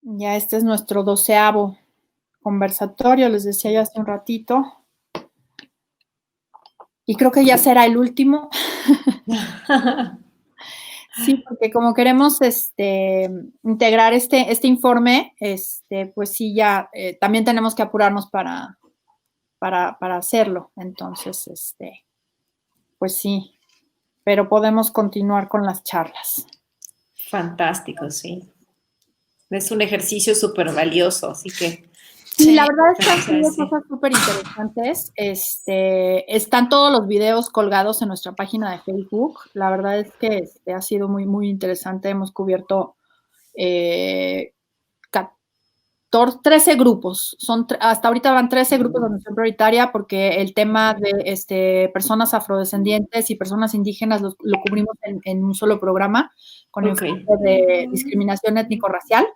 Ya este es nuestro 12º conversatorio, les decía yo hace un ratito. Y creo que ya será el último. Sí, porque como queremos, integrar este informe, pues sí, ya, también tenemos que apurarnos para hacerlo. Entonces, pues sí, pero podemos continuar con las charlas. Fantástico, sí. Es un ejercicio súper valioso, así que... Sí, la verdad es que han sido cosas súper interesantes. Están todos los videos colgados en nuestra página de Facebook. La verdad es que ha sido muy, muy interesante. Hemos cubierto 13 grupos. Hasta ahorita van 13 grupos de atención prioritaria porque el tema de personas afrodescendientes y personas indígenas lo cubrimos en un solo programa con enfoque de discriminación étnico-racial.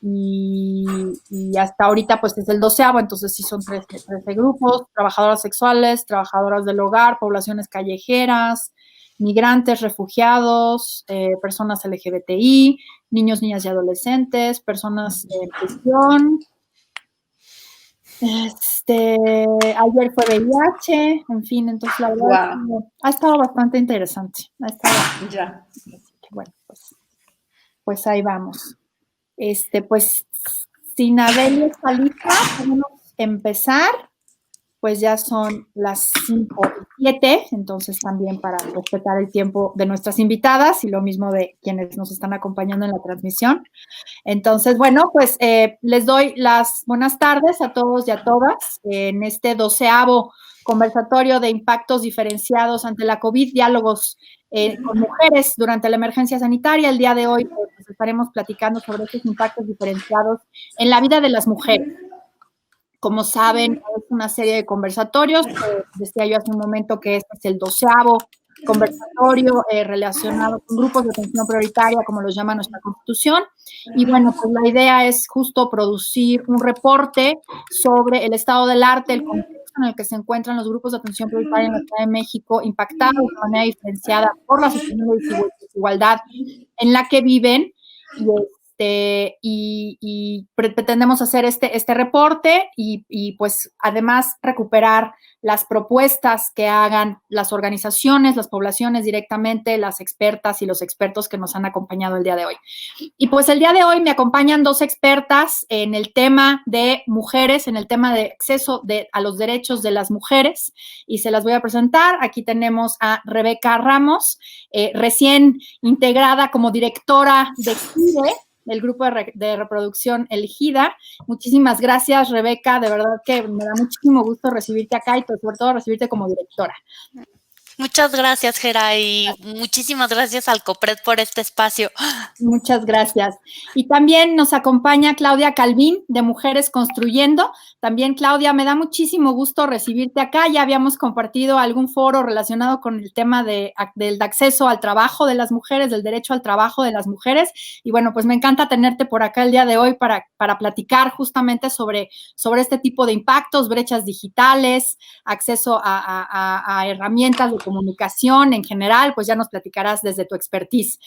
Y hasta ahorita pues es el 12º, entonces sí son 13 grupos: trabajadoras sexuales, trabajadoras del hogar, poblaciones callejeras, migrantes, refugiados, personas LGBTI, niños, niñas y adolescentes, personas en prisión. Ayer fue VIH, en fin, entonces la verdad ha estado bastante interesante. Ya. Bueno, pues ahí vamos. Pues si Nadel está lista, podemos empezar. Pues ya son las 5:07, entonces también para respetar el tiempo de nuestras invitadas y lo mismo de quienes nos están acompañando en la transmisión. Entonces, bueno, pues les doy las buenas tardes a todos y a todas en este 12º conversatorio de impactos diferenciados ante la COVID, diálogos con mujeres durante la emergencia sanitaria. El día de hoy pues estaremos platicando sobre estos impactos diferenciados en la vida de las mujeres. Como saben, es una serie de conversatorios. Decía yo hace un momento que este es el 12º conversatorio relacionado con grupos de atención prioritaria, como los llama nuestra Constitución. Y bueno, pues la idea es justo producir un reporte sobre el estado del arte, el contexto en el que se encuentran los grupos de atención prioritaria en la Ciudad de México, impactados de manera diferenciada por la situación de desigualdad en la que viven. Y pretendemos hacer este reporte y pues además recuperar las propuestas que hagan las organizaciones, las poblaciones directamente, las expertas y los expertos que nos han acompañado el día de hoy. Y pues el día de hoy me acompañan 2 expertas en el tema de mujeres, en el tema de acceso a los derechos de las mujeres, y se las voy a presentar. Aquí tenemos a Rebeca Ramos, recién integrada como directora de CIDE, del grupo de reproducción Elegida. Muchísimas gracias, Rebeca, de verdad que me da muchísimo gusto recibirte acá y sobre todo recibirte como directora. Muchas gracias, Gera, y muchísimas gracias al COPRED por este espacio. Muchas gracias. Y también nos acompaña Claudia Calvín, de Mujeres Construyendo. También, Claudia, me da muchísimo gusto recibirte acá. Ya habíamos compartido algún foro relacionado con el tema del acceso al trabajo de las mujeres, del derecho al trabajo de las mujeres. Y bueno, pues me encanta tenerte por acá el día de hoy para platicar justamente sobre este tipo de impactos, brechas digitales, acceso a herramientas de comunicación en general. Pues ya nos platicarás desde tu expertise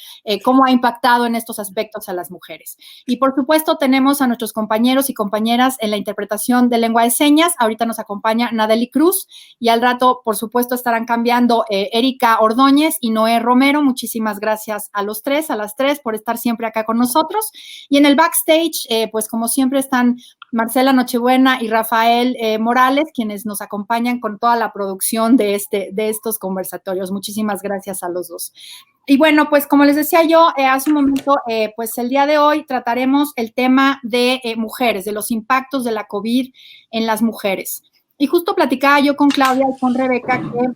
cómo ha impactado en estos aspectos a las mujeres. Y por supuesto tenemos a nuestros compañeros y compañeras en la interpretación de lengua de señas. Ahorita nos acompaña Nadeli Cruz y al rato, por supuesto, estarán cambiando Erika Ordóñez y Noé Romero. Muchísimas gracias a las tres, por estar siempre acá con nosotros. Y en el backstage, pues como siempre están Marcela Nochebuena y Rafael Morales, quienes nos acompañan con toda la producción de estos conversatorios. Muchísimas gracias a los dos. Y bueno, pues como les decía yo hace un momento, pues el día de hoy trataremos el tema de mujeres, de los impactos de la COVID en las mujeres. Y justo platicaba yo con Claudia y con Rebeca que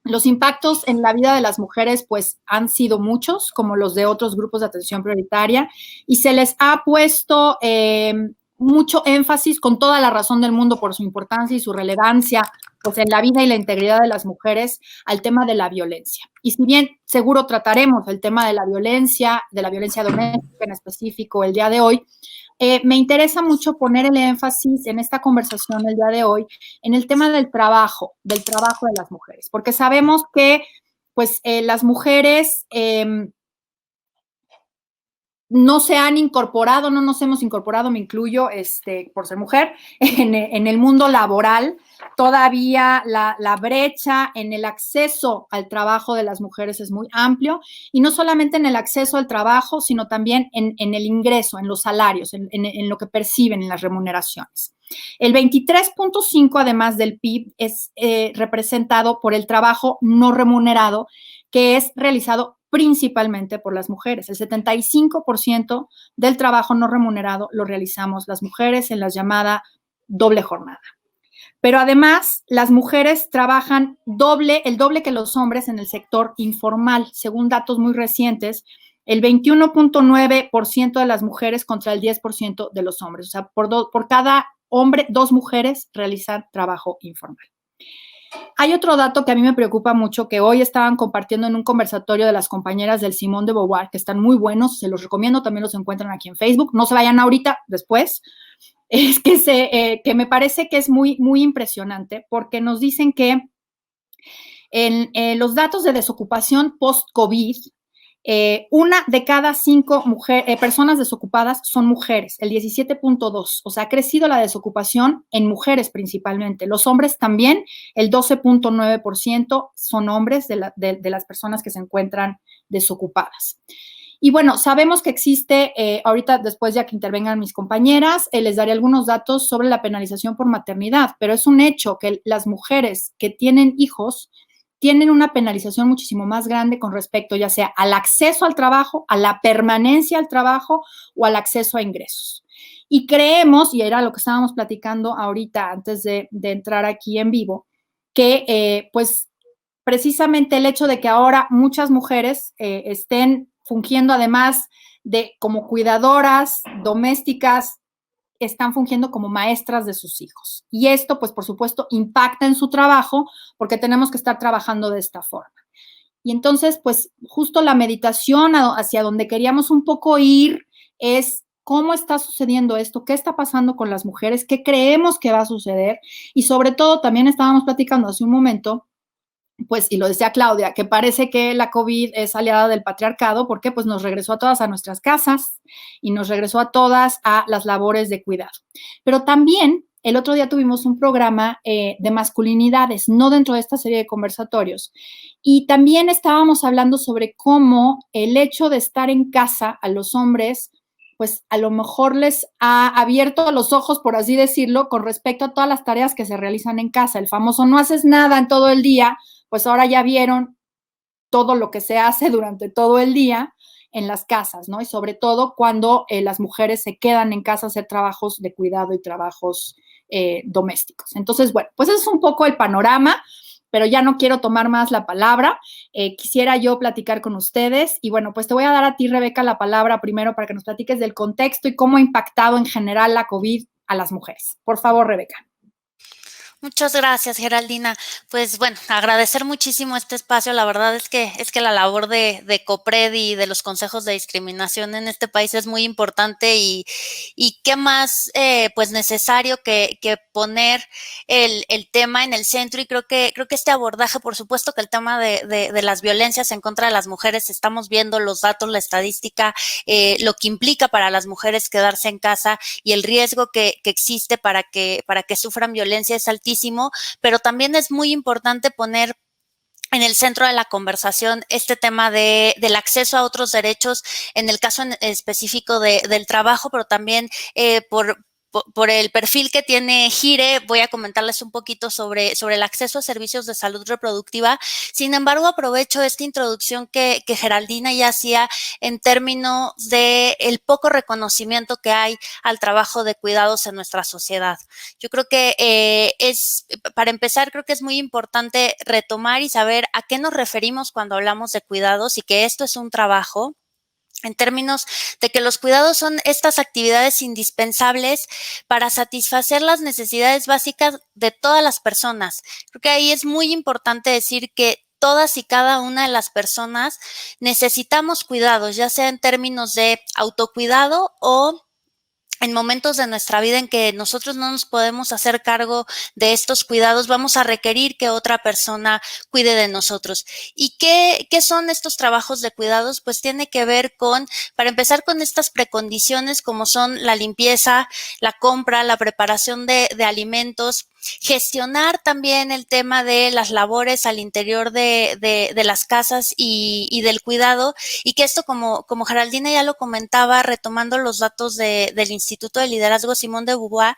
los impactos en la vida de las mujeres pues han sido muchos, como los de otros grupos de atención prioritaria, y se les ha puesto mucho énfasis, con toda la razón del mundo, por su importancia y su relevancia pues en la vida y la integridad de las mujeres, al tema de la violencia. Y si bien seguro trataremos el tema de la violencia doméstica en específico el día de hoy, me interesa mucho poner el énfasis en esta conversación el día de hoy en el tema del trabajo de las mujeres, porque sabemos que pues las mujeres no se han incorporado, no nos hemos incorporado, me incluyo, por ser mujer, en el mundo laboral. Todavía la brecha en el acceso al trabajo de las mujeres es muy amplio, y no solamente en el acceso al trabajo, sino también en el ingreso, en los salarios, en lo que perciben, en las remuneraciones. El 23.5, además del PIB, es representado por el trabajo no remunerado, que es realizado principalmente por las mujeres. El 75% del trabajo no remunerado lo realizamos las mujeres en la llamada doble jornada. Pero además, las mujeres trabajan el doble que los hombres en el sector informal. Según datos muy recientes, el 21.9% de las mujeres contra el 10% de los hombres. O sea, por cada hombre, 2 mujeres realizan trabajo informal. Hay otro dato que a mí me preocupa mucho, que hoy estaban compartiendo en un conversatorio de las compañeras del Simone de Beauvoir, que están muy buenos, se los recomiendo, también los encuentran aquí en Facebook. No se vayan ahorita, después. Es que me parece que es muy, muy impresionante, porque nos dicen que en los datos de desocupación post-COVID, 1 de cada 5 personas desocupadas son mujeres, el 17.2%. O sea, ha crecido la desocupación en mujeres principalmente. Los hombres también, el 12.9% son hombres de las personas que se encuentran desocupadas. Y bueno, sabemos que existe, ahorita después ya que intervengan mis compañeras, les daré algunos datos sobre la penalización por maternidad, pero es un hecho que las mujeres que tienen hijos tienen una penalización muchísimo más grande con respecto ya sea al acceso al trabajo, a la permanencia al trabajo o al acceso a ingresos. Y creemos, y era lo que estábamos platicando ahorita antes de entrar aquí en vivo, que pues precisamente el hecho de que ahora muchas mujeres estén fungiendo además de como cuidadoras domésticas, están fungiendo como maestras de sus hijos. Y esto, pues, por supuesto, impacta en su trabajo porque tenemos que estar trabajando de esta forma. Y entonces, pues, justo la meditación hacia donde queríamos un poco ir es cómo está sucediendo esto, qué está pasando con las mujeres, qué creemos que va a suceder. Y sobre todo, también estábamos platicando hace un momento, pues, y lo decía Claudia, que parece que la COVID es aliada del patriarcado, porque pues nos regresó a todas a nuestras casas y nos regresó a todas a las labores de cuidado. Pero también el otro día tuvimos un programa de masculinidades, no dentro de esta serie de conversatorios, y también estábamos hablando sobre cómo el hecho de estar en casa a los hombres, pues a lo mejor les ha abierto los ojos, por así decirlo, con respecto a todas las tareas que se realizan en casa. El famoso no haces nada en todo el día, pues ahora ya vieron todo lo que se hace durante todo el día en las casas, ¿no? Y sobre todo cuando las mujeres se quedan en casa a hacer trabajos de cuidado y trabajos domésticos. Entonces, bueno, pues ese es un poco el panorama, pero ya no quiero tomar más la palabra. Quisiera yo platicar con ustedes y bueno, pues te voy a dar a ti, Rebeca, la palabra primero para que nos platiques del contexto y cómo ha impactado en general la COVID a las mujeres. Por favor, Rebeca. Muchas gracias, Geraldina. Pues bueno, agradecer muchísimo este espacio. La verdad es que la labor de COPRED y de los consejos de discriminación en este país es muy importante y qué más pues necesario que poner el tema en el centro. Y creo que este abordaje, por supuesto que el tema de las violencias en contra de las mujeres, estamos viendo los datos, la estadística, lo que implica para las mujeres quedarse en casa y el riesgo que existe para que sufran violencia es altísimo. Pero también es muy importante poner en el centro de la conversación este tema del acceso a otros derechos, en el caso específico del trabajo, pero también por el perfil que tiene Gire, voy a comentarles un poquito sobre el acceso a servicios de salud reproductiva. Sin embargo, aprovecho esta introducción que Geraldina ya hacía en términos de el poco reconocimiento que hay al trabajo de cuidados en nuestra sociedad. Yo creo que para empezar, creo que es muy importante retomar y saber a qué nos referimos cuando hablamos de cuidados y que esto es un trabajo, en términos de que los cuidados son estas actividades indispensables para satisfacer las necesidades básicas de todas las personas. Creo que ahí es muy importante decir que todas y cada una de las personas necesitamos cuidados, ya sea en términos de autocuidado o en momentos de nuestra vida en que nosotros no nos podemos hacer cargo de estos cuidados, vamos a requerir que otra persona cuide de nosotros. ¿Y qué son estos trabajos de cuidados? Pues tiene que ver con, para empezar, con estas precondiciones como son la limpieza, la compra, la preparación de alimentos, gestionar también el tema de las labores al interior de las casas y del cuidado, y que esto, como Geraldina ya lo comentaba, retomando los datos del Instituto de Liderazgo Simón de Beauvoir,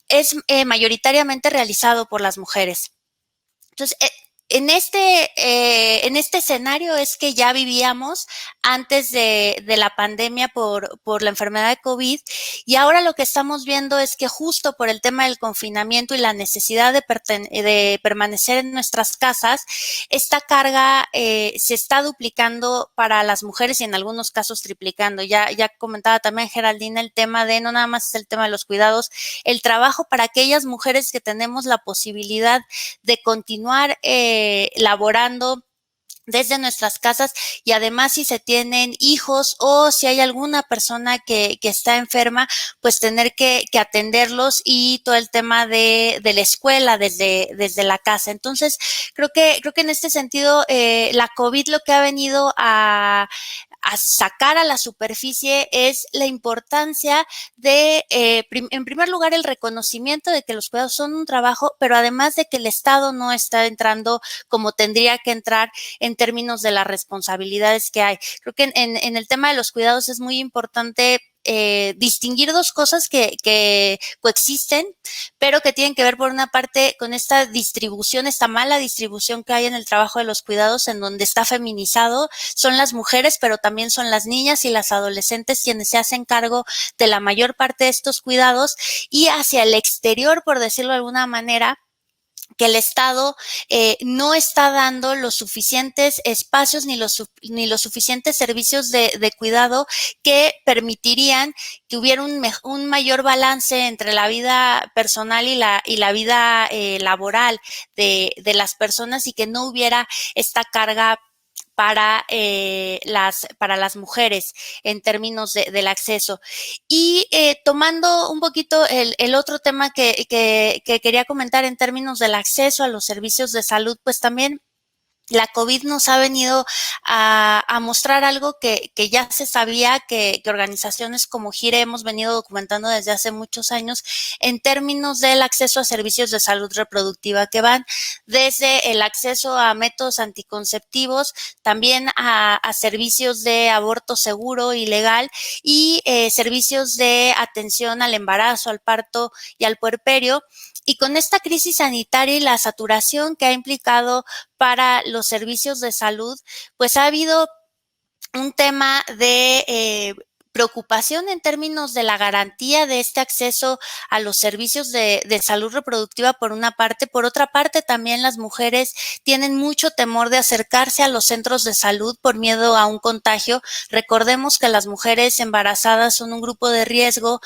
es mayoritariamente realizado por las mujeres. Entonces, en este escenario es que ya vivíamos antes de la pandemia por la enfermedad de COVID, y ahora lo que estamos viendo es que justo por el tema del confinamiento y la necesidad de permanecer en nuestras casas, esta carga se está duplicando para las mujeres y en algunos casos triplicando. Ya comentaba también Geraldina el tema de, no nada más es el tema de los cuidados, el trabajo para aquellas mujeres que tenemos la posibilidad de continuar laborando desde nuestras casas, y además si se tienen hijos o si hay alguna persona que está enferma, pues tener que atenderlos, y todo el tema de la escuela desde la casa. Entonces, creo que en este sentido la COVID lo que ha venido a sacar a la superficie es la importancia de, en primer lugar, el reconocimiento de que los cuidados son un trabajo, pero además de que el Estado no está entrando como tendría que entrar en términos de las responsabilidades que hay. Creo que en el tema de los cuidados es muy importante distinguir dos cosas que coexisten, pero que tienen que ver por una parte con esta distribución, esta mala distribución que hay en el trabajo de los cuidados, en donde está feminizado, son las mujeres, pero también son las niñas y las adolescentes quienes se hacen cargo de la mayor parte de estos cuidados, y hacia el exterior, por decirlo de alguna manera, que el Estado no está dando los suficientes espacios ni los suficientes servicios de cuidado que permitirían que hubiera un mayor balance entre la vida personal y la vida laboral de las personas, y que no hubiera esta carga para las mujeres en términos del acceso. Y tomando un poquito el otro tema que quería comentar en términos del acceso a los servicios de salud, pues también la COVID nos ha venido a mostrar algo que ya se sabía, que organizaciones como GIRE hemos venido documentando desde hace muchos años, en términos del acceso a servicios de salud reproductiva, que van desde el acceso a métodos anticonceptivos, también a servicios de aborto seguro y legal, y servicios de atención al embarazo, al parto y al puerperio. Y con esta crisis sanitaria y la saturación que ha implicado para los servicios de salud, pues ha habido un tema de preocupación en términos de la garantía de este acceso a los servicios de salud reproductiva por una parte. Por otra parte, también las mujeres tienen mucho temor de acercarse a los centros de salud por miedo a un contagio. Recordemos que las mujeres embarazadas son un grupo de riesgo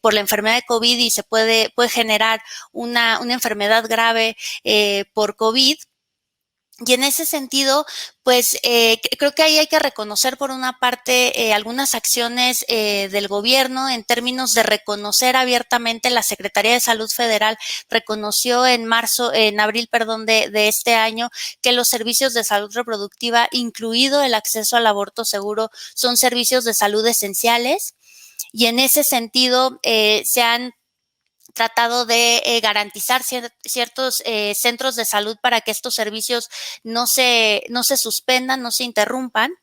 por la enfermedad de COVID, y se puede generar una enfermedad grave por COVID. Y en ese sentido, pues creo que ahí hay que reconocer por una parte algunas acciones del gobierno en términos de reconocer abiertamente. La Secretaría de Salud Federal reconoció en abril de este año, que los servicios de salud reproductiva, incluido el acceso al aborto seguro, son servicios de salud esenciales, y en ese sentido se han tratado de garantizar ciertos centros de salud para que estos servicios no se suspendan, no se interrumpan,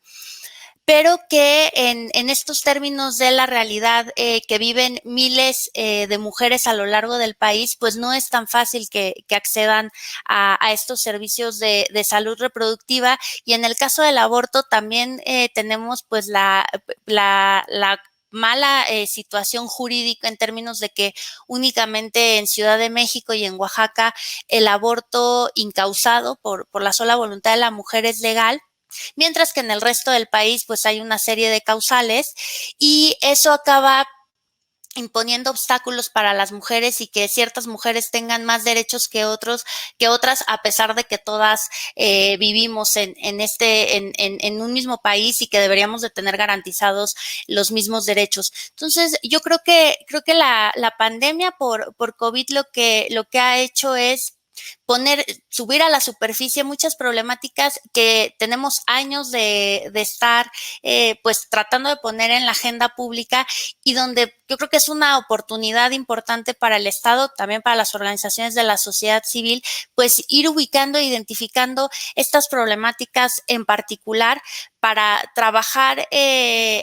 pero que en estos términos de la realidad que viven miles de mujeres a lo largo del país, pues no es tan fácil que accedan a estos servicios de salud reproductiva. Y en el caso del aborto también tenemos pues la mala situación jurídica en términos de que únicamente en Ciudad de México y en Oaxaca el aborto incausado por la sola voluntad de la mujer es legal, mientras que en el resto del país pues hay una serie de causales, y eso acaba imponiendo obstáculos para las mujeres y que ciertas mujeres tengan más derechos que otras, a pesar de que todas vivimos en un mismo país y que deberíamos de tener garantizados los mismos derechos. Entonces, yo creo que la pandemia por COVID lo que ha hecho es subir a la superficie muchas problemáticas que tenemos años de estar pues tratando de poner en la agenda pública, y donde yo creo que es una oportunidad importante para el Estado, también para las organizaciones de la sociedad civil, pues ir ubicando e identificando estas problemáticas en particular para trabajar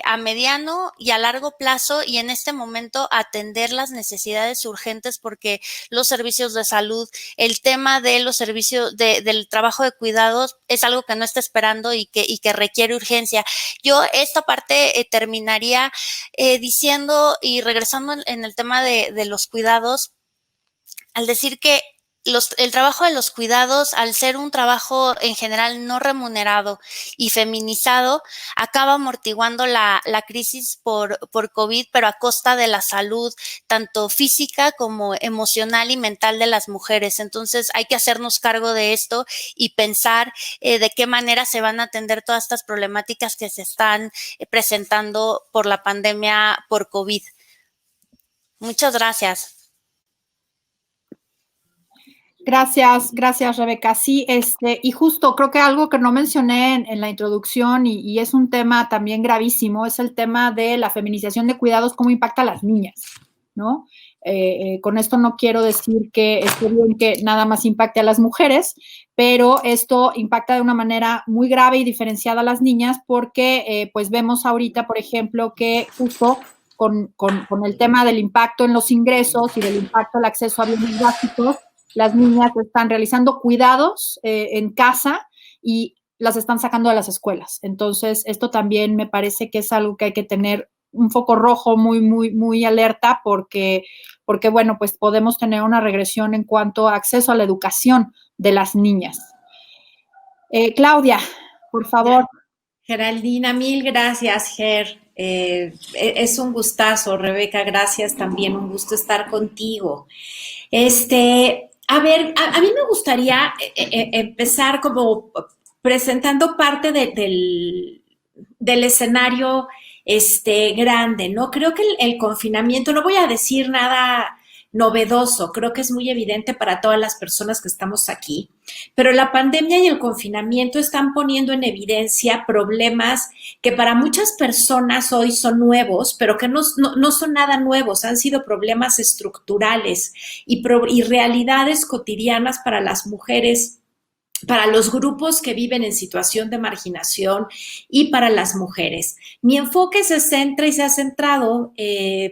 a mediano y a largo plazo, y en este momento atender las necesidades urgentes, porque los servicios de salud, el tema de los servicios del trabajo de cuidados es algo que no está esperando y que requiere urgencia. Yo esta parte terminaría diciendo y regresando en el tema de los cuidados, al decir que el trabajo de los cuidados, al ser un trabajo en general no remunerado y feminizado, acaba amortiguando la crisis por COVID, pero a costa de la salud, tanto física como emocional y mental de las mujeres. Entonces hay que hacernos cargo de esto y pensar de qué manera se van a atender todas estas problemáticas que se están presentando por la pandemia por COVID. Muchas gracias. Gracias, Rebeca. Sí, y justo creo que algo que no mencioné en la introducción y es un tema también gravísimo, es el tema de la feminización de cuidados, cómo impacta a las niñas, ¿no? Con esto no quiero decir que esté bien que nada más impacte a las mujeres, pero esto impacta de una manera muy grave y diferenciada a las niñas, porque pues vemos ahorita, por ejemplo, que justo con el tema del impacto en los ingresos y del impacto al acceso a bienes básicos, las niñas están realizando cuidados en casa y las están sacando de las escuelas. Entonces, esto también me parece que es algo que hay que tener un foco rojo muy alerta, porque, bueno, pues podemos tener una regresión en cuanto a acceso a la educación de las niñas. Claudia, por favor. Geraldina, mil gracias, Ger. Es un gustazo, Rebeca, gracias también, un gusto estar contigo. A ver, a mí me gustaría empezar como presentando parte del escenario grande, ¿no? Creo que el confinamiento, no voy a decir nada novedoso, creo que es muy evidente para todas las personas que estamos aquí, pero la pandemia y el confinamiento están poniendo en evidencia problemas que para muchas personas hoy son nuevos, pero que no son nada nuevos, han sido problemas estructurales y realidades cotidianas para las mujeres, para los grupos que viven en situación de marginación y para las mujeres. Mi enfoque se centra y se ha centrado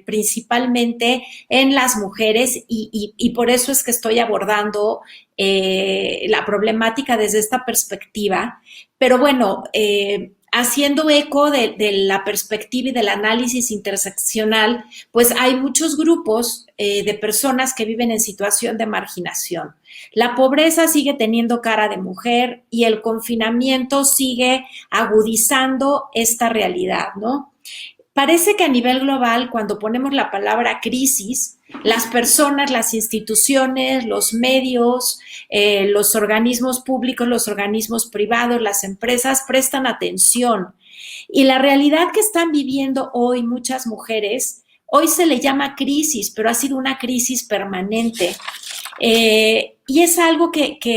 principalmente en las mujeres y por eso es que estoy abordando la problemática desde esta perspectiva. Pero bueno, haciendo eco de la perspectiva y del análisis interseccional, pues hay muchos grupos de personas que viven en situación de marginación. La pobreza sigue teniendo cara de mujer y el confinamiento sigue agudizando esta realidad, ¿no? Parece que a nivel global, cuando ponemos la palabra crisis, las personas, las instituciones, los medios, los organismos públicos, los organismos privados, las empresas prestan atención. Y la realidad que están viviendo hoy muchas mujeres, hoy se le llama crisis, pero ha sido una crisis permanente. Y es algo que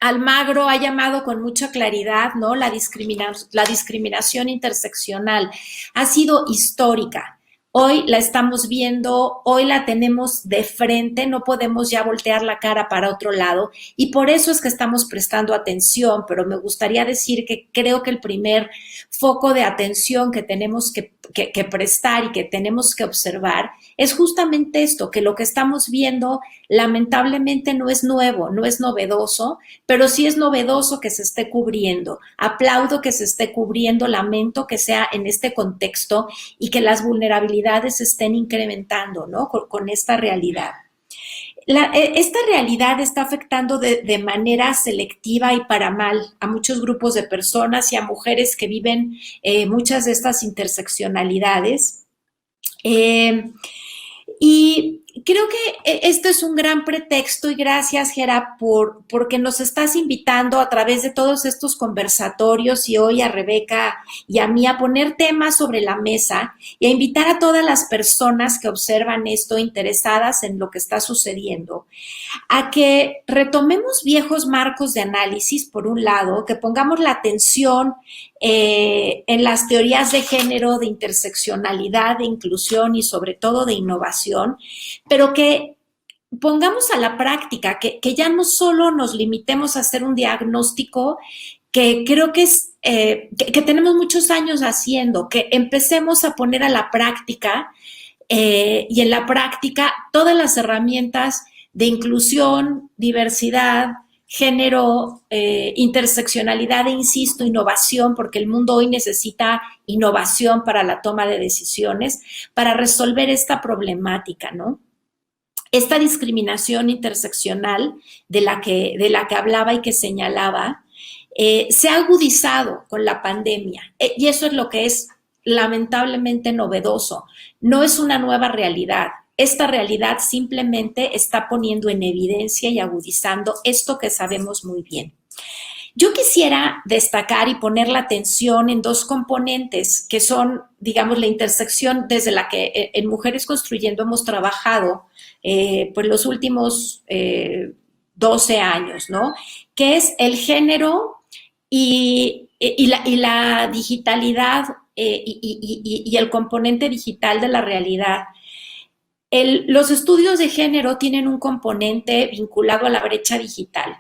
Almagro ha llamado con mucha claridad, ¿no? La discriminación interseccional ha sido histórica. Hoy la estamos viendo, hoy la tenemos de frente, no podemos ya voltear la cara para otro lado y por eso es que estamos prestando atención, pero me gustaría decir que creo que el primer foco de atención que tenemos que prestar y que tenemos que observar es justamente esto, que lo que estamos viendo lamentablemente no es nuevo, no es novedoso, pero sí es novedoso que se esté cubriendo. Aplaudo que se esté cubriendo, lamento que sea en este contexto y que las vulnerabilidades se estén incrementando, ¿no? Con esta realidad. esta realidad está afectando de manera selectiva y para mal a muchos grupos de personas y a mujeres que viven muchas de estas interseccionalidades. Y creo que este es un gran pretexto y gracias, Gera, porque nos estás invitando a través de todos estos conversatorios y hoy a Rebeca y a mí a poner temas sobre la mesa y a invitar a todas las personas que observan esto interesadas en lo que está sucediendo a que retomemos viejos marcos de análisis, por un lado, que pongamos la atención en las teorías de género, de interseccionalidad, de inclusión y sobre todo de innovación, pero que pongamos a la práctica, que ya no solo nos limitemos a hacer un diagnóstico que creo que es que tenemos muchos años haciendo, que empecemos a poner a la práctica y en la práctica todas las herramientas de inclusión, diversidad, género, interseccionalidad e, insisto, innovación, porque el mundo hoy necesita innovación para la toma de decisiones, para resolver esta problemática, ¿no? Esta discriminación interseccional de la que hablaba y que señalaba, se ha agudizado con la pandemia, y eso es lo que es lamentablemente novedoso. No es una nueva realidad. Esta realidad simplemente está poniendo en evidencia y agudizando esto que sabemos muy bien. Yo quisiera destacar y poner la atención en dos componentes que son, digamos, la intersección desde la que en Mujeres Construyendo hemos trabajado pues los últimos 12 años, ¿no? Que es el género y la digitalidad y el componente digital de la realidad. Los estudios de género tienen un componente vinculado a la brecha digital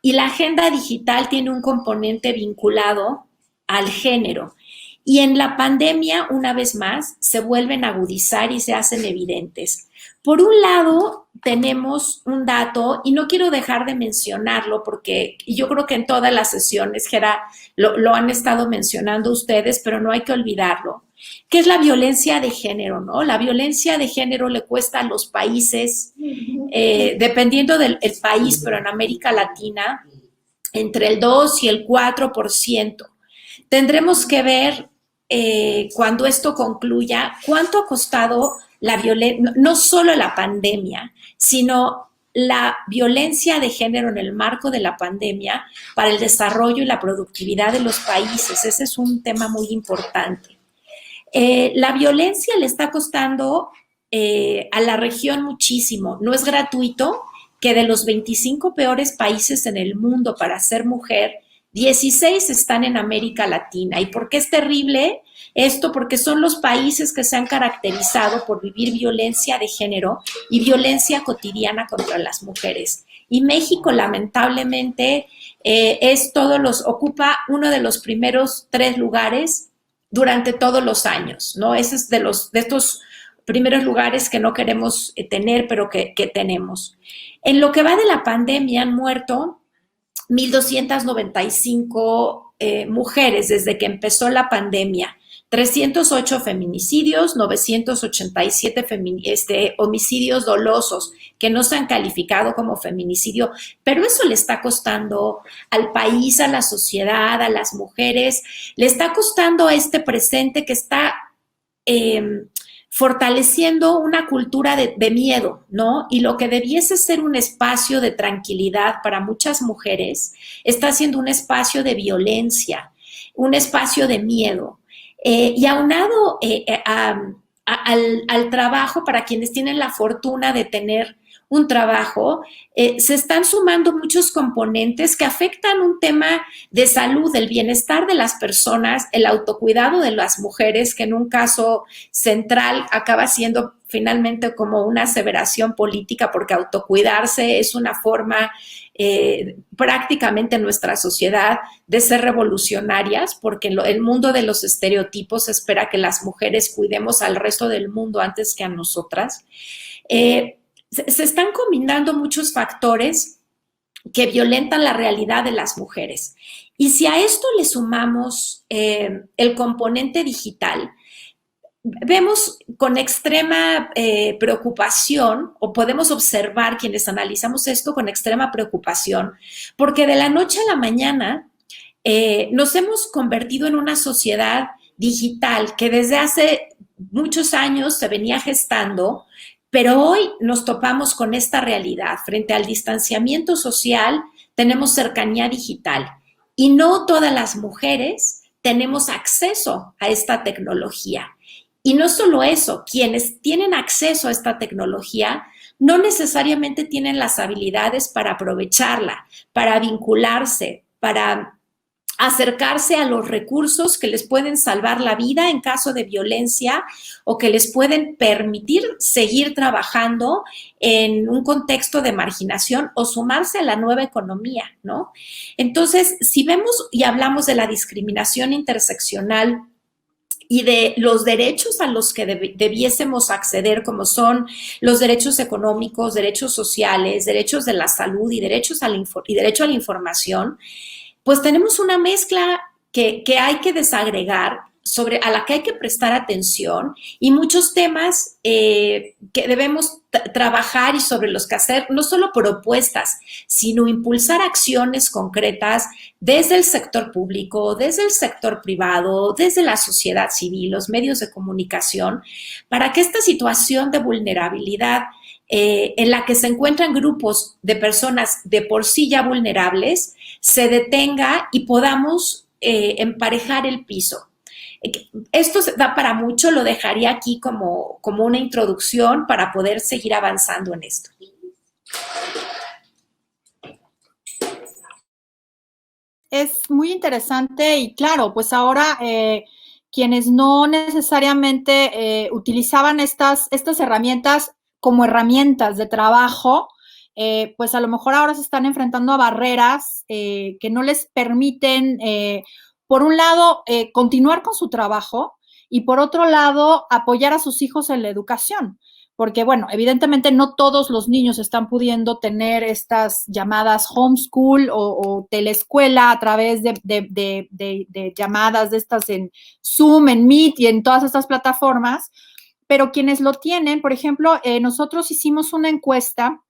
y la agenda digital tiene un componente vinculado al género. Y en la pandemia, una vez más, se vuelven a agudizar y se hacen evidentes. Por un lado, tenemos un dato, y no quiero dejar de mencionarlo porque yo creo que en todas las sesiones, Gera, lo han estado mencionando ustedes, pero no hay que olvidarlo, que es la violencia de género, ¿no? La violencia de género le cuesta a los países, dependiendo del país, pero en América Latina, entre el 2 y el 4%. Tendremos que ver, cuando esto concluya, cuánto ha costado la violencia, no solo la pandemia, sino la violencia de género en el marco de la pandemia para el desarrollo y la productividad de los países. Ese es un tema muy importante. La violencia le está costando a la región muchísimo. No es gratuito que de los 25 peores países en el mundo para ser mujer, 16 están en América Latina. ¿Y por qué es terrible esto? Porque son los países que se han caracterizado por vivir violencia de género y violencia cotidiana contra las mujeres. Y México, lamentablemente, ocupa uno de los primeros 3 lugares durante todos los años, ¿no? Ese es de estos primeros lugares que no queremos tener, pero que tenemos. En lo que va de la pandemia han muerto 1,295 mujeres desde que empezó la pandemia, 308 feminicidios, 987 homicidios dolosos que no se han calificado como feminicidio, pero eso le está costando al país, a la sociedad, a las mujeres, le está costando a este presente que está fortaleciendo una cultura de miedo, ¿no? Y lo que debiese ser un espacio de tranquilidad para muchas mujeres está siendo un espacio de violencia, un espacio de miedo. Y aunado al trabajo, para quienes tienen la fortuna de tener un trabajo, se están sumando muchos componentes que afectan un tema de salud, el bienestar de las personas, el autocuidado de las mujeres, que en un caso central acaba siendo finalmente como una aseveración política, porque autocuidarse es una forma prácticamente en nuestra sociedad de ser revolucionarias, porque en el mundo de los estereotipos se espera que las mujeres cuidemos al resto del mundo antes que a nosotras. Se están combinando muchos factores que violentan la realidad de las mujeres. Y si a esto le sumamos el componente digital, vemos con extrema preocupación, o podemos observar quienes analizamos esto con extrema preocupación, porque de la noche a la mañana nos hemos convertido en una sociedad digital que desde hace muchos años se venía gestando, pero hoy nos topamos con esta realidad. Frente al distanciamiento social, tenemos cercanía digital y no todas las mujeres tenemos acceso a esta tecnología. Y no solo eso, quienes tienen acceso a esta tecnología no necesariamente tienen las habilidades para aprovecharla, para vincularse, para acercarse a los recursos que les pueden salvar la vida en caso de violencia o que les pueden permitir seguir trabajando en un contexto de marginación o sumarse a la nueva economía, ¿no? Entonces, si vemos y hablamos de la discriminación interseccional y de los derechos a los que debiésemos acceder, como son los derechos económicos, derechos sociales, derechos de la salud y derecho a la información, pues tenemos una mezcla que hay que desagregar, a la que hay que prestar atención, y muchos temas que debemos trabajar y sobre los que hacer no solo propuestas, sino impulsar acciones concretas desde el sector público, desde el sector privado, desde la sociedad civil, los medios de comunicación, para que esta situación de vulnerabilidad en la que se encuentran grupos de personas de por sí ya vulnerables se detenga y podamos emparejar el piso. Esto da para mucho, lo dejaría aquí como una introducción para poder seguir avanzando en esto. Es muy interesante y claro, pues ahora quienes no necesariamente utilizaban estas herramientas como herramientas de trabajo, pues a lo mejor ahora se están enfrentando a barreras que no les permiten, por un lado, continuar con su trabajo y por otro lado, apoyar a sus hijos en la educación. Porque, bueno, evidentemente no todos los niños están pudiendo tener estas llamadas homeschool o teleescuela a través de llamadas de estas en Zoom, en Meet y en todas estas plataformas, pero quienes lo tienen, por ejemplo, nosotros hicimos una encuesta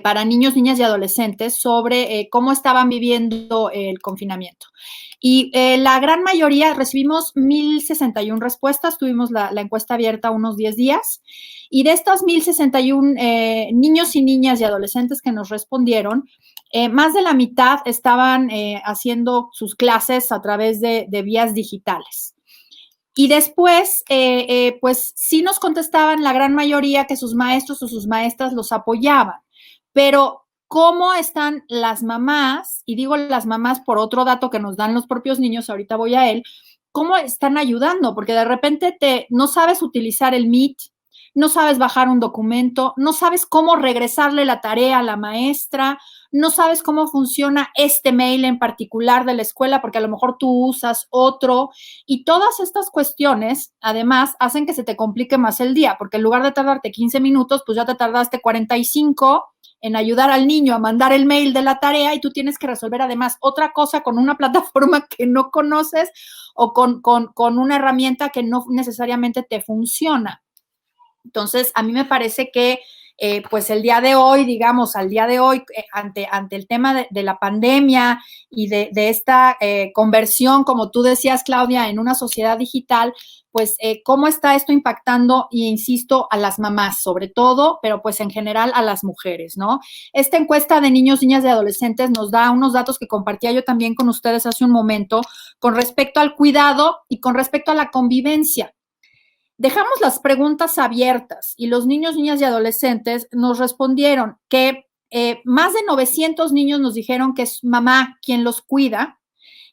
para niños, niñas y adolescentes sobre cómo estaban viviendo el confinamiento. Y la gran mayoría, recibimos 1,061 respuestas, tuvimos la encuesta abierta unos 10 días, y de estas 1,061 niños y niñas y adolescentes que nos respondieron, más de la mitad estaban haciendo sus clases a través de vías digitales. Y después, pues sí nos contestaban la gran mayoría que sus maestros o sus maestras los apoyaban, pero ¿cómo están las mamás? Y digo las mamás por otro dato que nos dan los propios niños, ahorita voy a él, ¿cómo están ayudando? Porque de repente no sabes utilizar el Meet, no sabes bajar un documento, no sabes cómo regresarle la tarea a la maestra, no sabes cómo funciona este mail en particular de la escuela, porque a lo mejor tú usas otro, y todas estas cuestiones, además, hacen que se te complique más el día, porque en lugar de tardarte 15 minutos, pues ya te tardaste 45 en ayudar al niño a mandar el mail de la tarea y tú tienes que resolver además otra cosa con una plataforma que no conoces o con una herramienta que no necesariamente te funciona. Entonces, a mí me parece que pues el día de hoy, digamos, al día de hoy, ante el tema de la pandemia y de esta conversión, como tú decías, Claudia, en una sociedad digital, pues cómo está esto impactando, y insisto, a las mamás sobre todo, pero pues en general a las mujeres, ¿no? Esta encuesta de niños, niñas y adolescentes nos da unos datos que compartía yo también con ustedes hace un momento con respecto al cuidado y con respecto a la convivencia. Dejamos las preguntas abiertas y los niños, niñas y adolescentes nos respondieron que más de 900 niños nos dijeron que es mamá quien los cuida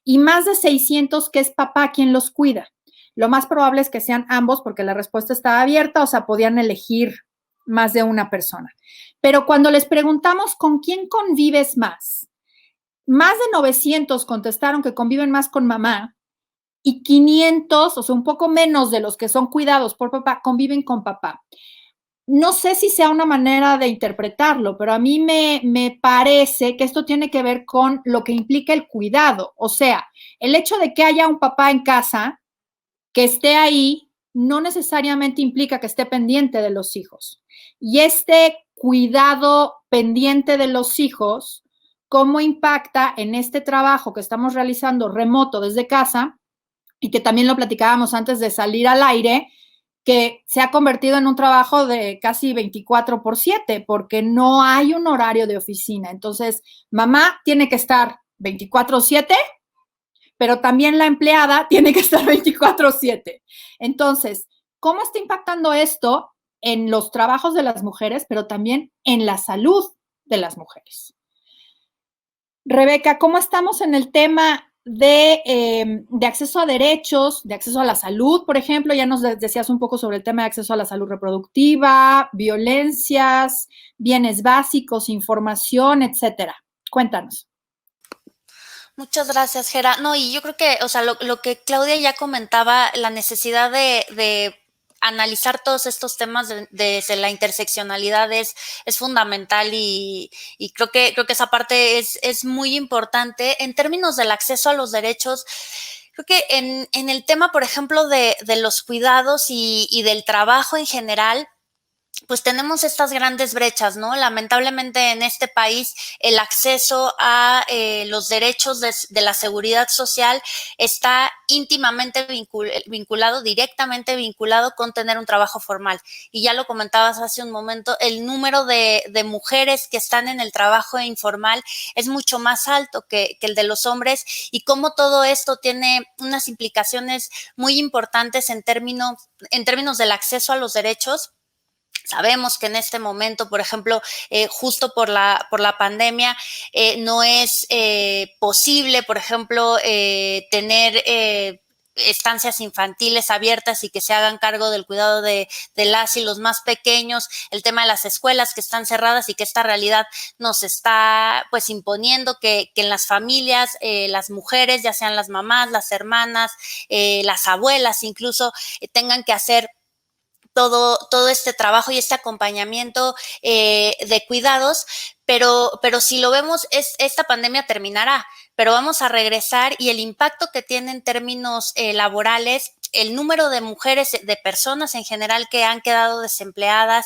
y más de 600 que es papá quien los cuida. Lo más probable es que sean ambos porque la respuesta estaba abierta, o sea, podían elegir más de una persona. Pero cuando les preguntamos con quién convives más de 900 contestaron que conviven más con mamá y 500, o sea, un poco menos de los que son cuidados por papá, conviven con papá. No sé si sea una manera de interpretarlo, pero a mí me parece que esto tiene que ver con lo que implica el cuidado. O sea, el hecho de que haya un papá en casa, que esté ahí no necesariamente implica que esté pendiente de los hijos. Y este cuidado pendiente de los hijos, ¿cómo impacta en este trabajo que estamos realizando remoto desde casa? Y que también lo platicábamos antes de salir al aire, que se ha convertido en un trabajo de casi 24/7, porque no hay un horario de oficina. Entonces, mamá tiene que estar 24/7, pero también la empleada tiene que estar 24/7. Entonces, ¿cómo está impactando esto en los trabajos de las mujeres, pero también en la salud de las mujeres? Rebeca, ¿cómo estamos en el tema de acceso a derechos, de acceso a la salud, por ejemplo? Ya nos decías un poco sobre el tema de acceso a la salud reproductiva, violencias, bienes básicos, información, etcétera. Cuéntanos. Muchas gracias, Gera. No, y yo creo que, o sea, lo que Claudia ya comentaba, la necesidad de analizar todos estos temas desde la interseccionalidad es fundamental y creo que esa parte es muy importante. En términos del acceso a los derechos, creo que en el tema, por ejemplo, de los cuidados y del trabajo en general, pues tenemos estas grandes brechas, ¿no? Lamentablemente en este país el acceso a los derechos de la seguridad social está íntimamente vinculado, directamente vinculado con tener un trabajo formal. Y ya lo comentabas hace un momento, el número de mujeres que están en el trabajo informal es mucho más alto que el de los hombres y cómo todo esto tiene unas implicaciones muy importantes en términos del acceso a los derechos. Sabemos que en este momento, por ejemplo, justo por la pandemia, no es posible, por ejemplo, tener estancias infantiles abiertas y que se hagan cargo del cuidado de las y los más pequeños, el tema de las escuelas que están cerradas y que esta realidad nos está pues imponiendo que en las familias, las mujeres, ya sean las mamás, las hermanas, las abuelas incluso, tengan que hacer todo este trabajo y este acompañamiento de cuidados, pero si lo vemos, esta pandemia terminará, pero vamos a regresar y el impacto que tiene en términos laborales, el número de mujeres, de personas en general que han quedado desempleadas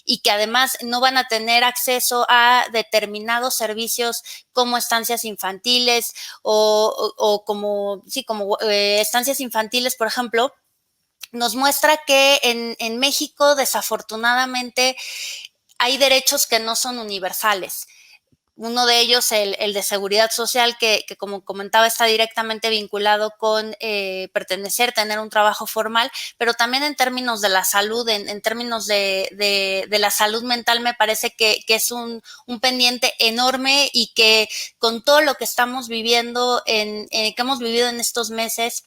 y que además no van a tener acceso a determinados servicios como estancias infantiles o como estancias infantiles, por ejemplo, nos muestra que en México, desafortunadamente, hay derechos que no son universales. Uno de ellos, el de seguridad social, que como comentaba, está directamente vinculado con pertenecer, tener un trabajo formal, pero también en términos de la salud, en términos de la salud mental, me parece que es un pendiente enorme y que con todo lo que estamos viviendo, que hemos vivido en estos meses,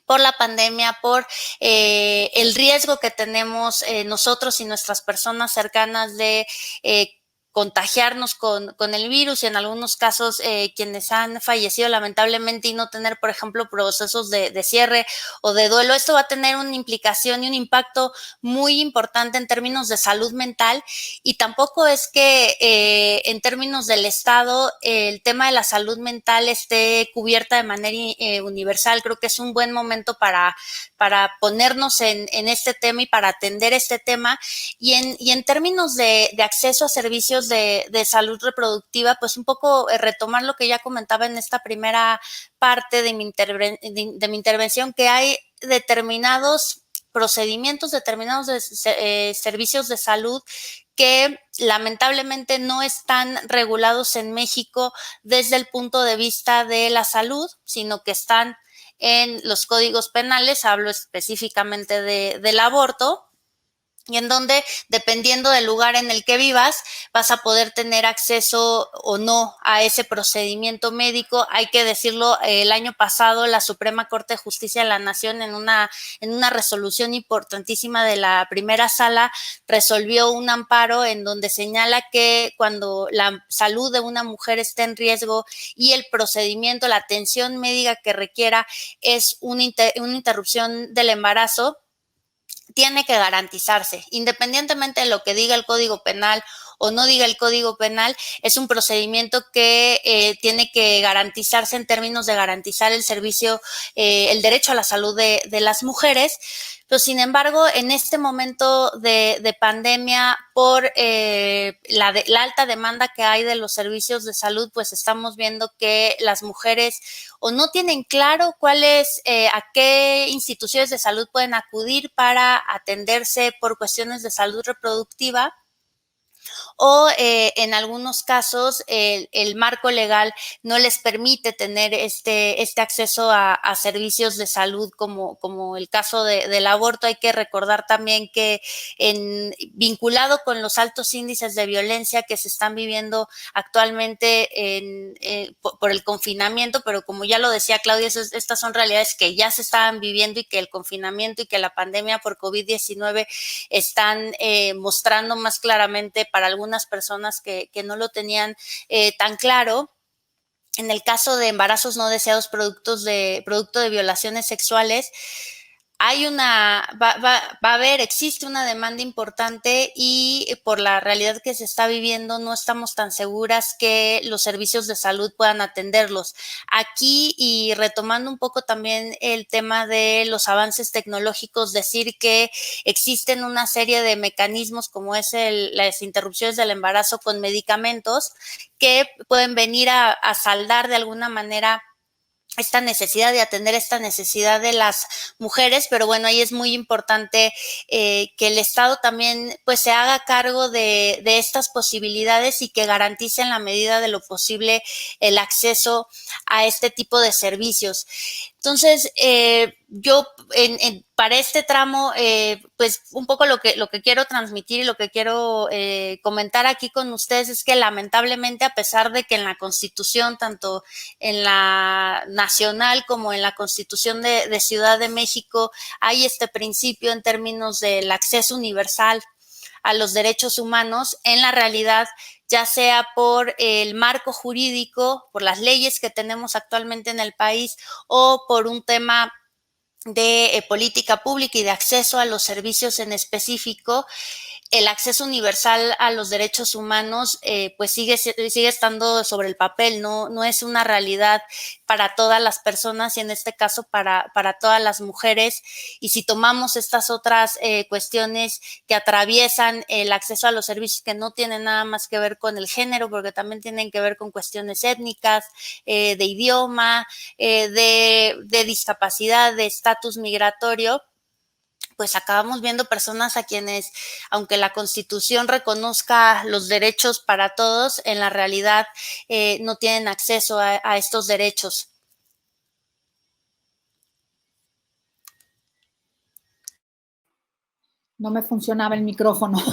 por la pandemia, por el riesgo que tenemos nosotros y nuestras personas cercanas de contagiarnos con el virus y en algunos casos quienes han fallecido lamentablemente y no tener, por ejemplo, procesos de cierre o de duelo. Esto va a tener una implicación y un impacto muy importante en términos de salud mental y tampoco es que en términos del Estado el tema de la salud mental esté cubierta de manera universal. Creo que es un buen momento para ponernos en este tema y para atender este tema y en términos de acceso a servicios de salud reproductiva, pues un poco retomar lo que ya comentaba en esta primera parte de mi intervención, que hay determinados procedimientos, determinados servicios de salud que lamentablemente no están regulados en México desde el punto de vista de la salud, sino que están en los códigos penales, hablo específicamente del aborto, y en donde, dependiendo del lugar en el que vivas, vas a poder tener acceso o no a ese procedimiento médico. Hay que decirlo, el año pasado la Suprema Corte de Justicia de la Nación en una resolución importantísima de la primera sala resolvió un amparo en donde señala que cuando la salud de una mujer está en riesgo y el procedimiento, la atención médica que requiera es una interrupción del embarazo, tiene que garantizarse, independientemente de lo que diga el Código Penal o no diga el Código Penal, es un procedimiento que tiene que garantizarse en términos de garantizar el servicio, el derecho a la salud de las mujeres. Pero sin embargo, en este momento de pandemia, por la alta demanda que hay de los servicios de salud, pues estamos viendo que las mujeres o no tienen claro a qué instituciones de salud pueden acudir para atenderse por cuestiones de salud reproductiva, o en algunos casos el marco legal no les permite tener este acceso a servicios de salud como el caso del aborto. Hay que recordar también que vinculado con los altos índices de violencia que se están viviendo actualmente por el confinamiento, pero como ya lo decía Claudia, estas son realidades que ya se estaban viviendo y que el confinamiento y que la pandemia por COVID-19 están mostrando más claramente para algunas personas que no lo tenían tan claro. En el caso de embarazos no deseados producto de violaciones sexuales, existe una demanda importante y por la realidad que se está viviendo no estamos tan seguras que los servicios de salud puedan atenderlos. Aquí, y retomando un poco también el tema de los avances tecnológicos, decir que existen una serie de mecanismos como es las interrupciones del embarazo con medicamentos que pueden venir a saldar de alguna manera esta necesidad de atender esta necesidad de las mujeres, pero bueno, ahí es muy importante que el Estado también pues se haga cargo de estas posibilidades y que garantice en la medida de lo posible el acceso a este tipo de servicios. Entonces, yo para este tramo, pues un poco lo que quiero transmitir y lo que quiero comentar aquí con ustedes es que lamentablemente, a pesar de que en la Constitución, tanto en la nacional como en la Constitución de Ciudad de México, hay este principio en términos del acceso universal a los derechos humanos, en la realidad, ya sea por el marco jurídico, por las leyes que tenemos actualmente en el país o por un tema de política pública y de acceso a los servicios en específico, el acceso universal a los derechos humanos pues sigue estando sobre el papel, no es una realidad para todas las personas y en este caso para todas las mujeres. Y si tomamos estas otras cuestiones que atraviesan el acceso a los servicios, que no tienen nada más que ver con el género, porque también tienen que ver con cuestiones étnicas, de idioma, de discapacidad, de estatus migratorio, pues acabamos viendo personas a quienes, aunque la Constitución reconozca los derechos para todos, en la realidad no tienen acceso a estos derechos. No me funcionaba el micrófono.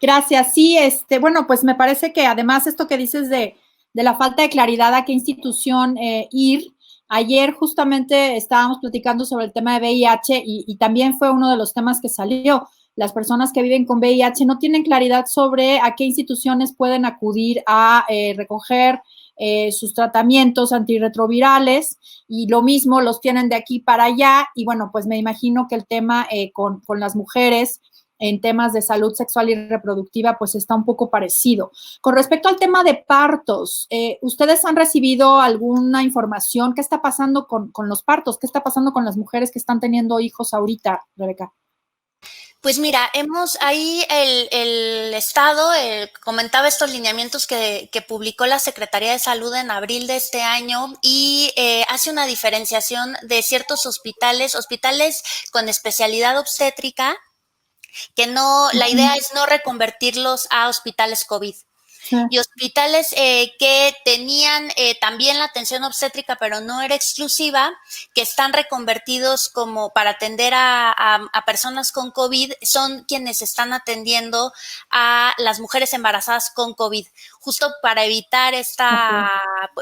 Gracias. Sí, bueno, pues me parece que además esto que dices de la falta de claridad a qué institución ir. Ayer justamente estábamos platicando sobre el tema de VIH y también fue uno de los temas que salió. Las personas que viven con VIH no tienen claridad sobre a qué instituciones pueden acudir a recoger sus tratamientos antirretrovirales y lo mismo los tienen de aquí para allá y bueno, pues me imagino que el tema con las mujeres en temas de salud sexual y reproductiva, pues está un poco parecido. Con respecto al tema de partos, ¿ustedes han recibido alguna información? ¿Qué está pasando con los partos? ¿Qué está pasando con las mujeres que están teniendo hijos ahorita, Rebeca? Pues mira, ahí el Estado comentaba estos lineamientos que publicó la Secretaría de Salud en abril de este año y hace una diferenciación de ciertos hospitales con especialidad obstétrica, que la idea es no reconvertirlos a hospitales COVID. Sí. Y hospitales que tenían también la atención obstétrica, pero no era exclusiva, que están reconvertidos como para atender a personas con COVID, son quienes están atendiendo a las mujeres embarazadas con COVID, justo para evitar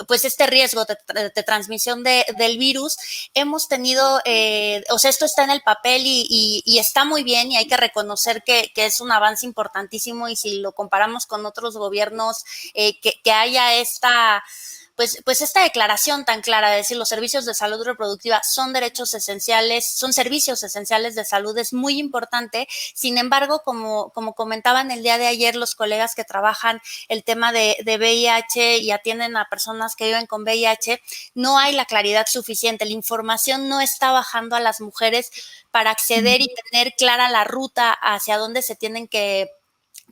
pues este riesgo de transmisión del virus. Hemos tenido, esto está en el papel y está muy bien y hay que reconocer que es un avance importantísimo y si lo comparamos con otros gobiernos, que haya pues esta declaración tan clara de decir los servicios de salud reproductiva son derechos esenciales, son servicios esenciales de salud, es muy importante. Sin embargo, como comentaban el día de ayer los colegas que trabajan el tema de VIH y atienden a personas que viven con VIH, no hay la claridad suficiente, la información no está bajando a las mujeres para acceder y tener clara la ruta hacia dónde se tienen que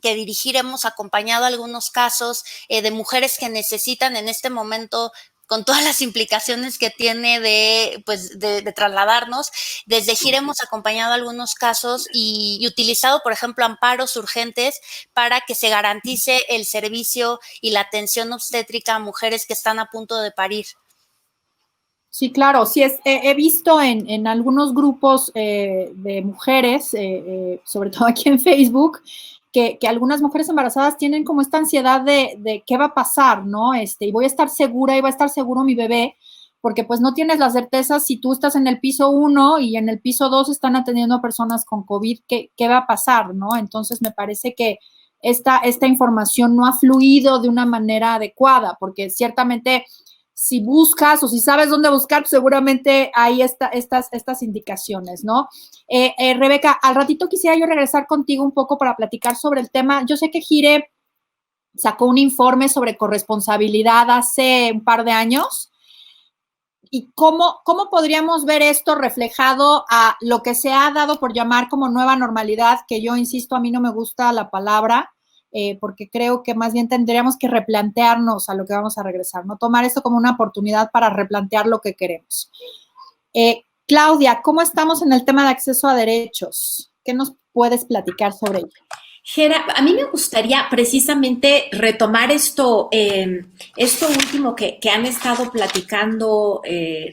dirigir. Hemos acompañado algunos casos de mujeres que necesitan en este momento, con todas las implicaciones que tiene de trasladarnos. Desde GIR hemos acompañado algunos casos y utilizado, por ejemplo, amparos urgentes para que se garantice el servicio y la atención obstétrica a mujeres que están a punto de parir. Sí, claro, sí, he visto en algunos grupos de mujeres, sobre todo aquí en Facebook, que algunas mujeres embarazadas tienen como esta ansiedad de qué va a pasar, ¿no? Y voy a estar segura y va a estar seguro mi bebé, porque pues no tienes la certeza si tú estás en el piso 1 y en el piso 2 están atendiendo a personas con COVID, ¿qué va a pasar, no? Entonces me parece que esta información no ha fluido de una manera adecuada, porque ciertamente si buscas o si sabes dónde buscar, pues seguramente hay estas indicaciones, ¿no? Rebeca, al ratito quisiera yo regresar contigo un poco para platicar sobre el tema. Yo sé que Gire sacó un informe sobre corresponsabilidad hace un par de años. ¿Y cómo podríamos ver esto reflejado a lo que se ha dado por llamar como nueva normalidad? Que yo insisto, a mí no me gusta la palabra, porque creo que más bien tendríamos que replantearnos a lo que vamos a regresar, ¿no? Tomar esto como una oportunidad para replantear lo que queremos. Claudia, ¿cómo estamos en el tema de acceso a derechos? ¿Qué nos puedes platicar sobre ello? Gera, a mí me gustaría precisamente retomar esto último que han estado platicando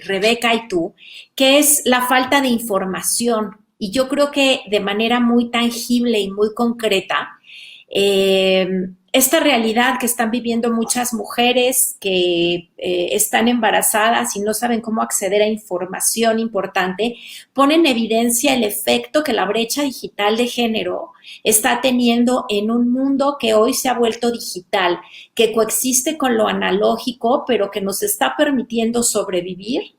Rebeca y tú, que es la falta de información. Y yo creo que de manera muy tangible y muy concreta, esta realidad que están viviendo muchas mujeres que están embarazadas y no saben cómo acceder a información importante, pone en evidencia el efecto que la brecha digital de género está teniendo en un mundo que hoy se ha vuelto digital, que coexiste con lo analógico, pero que nos está permitiendo sobrevivir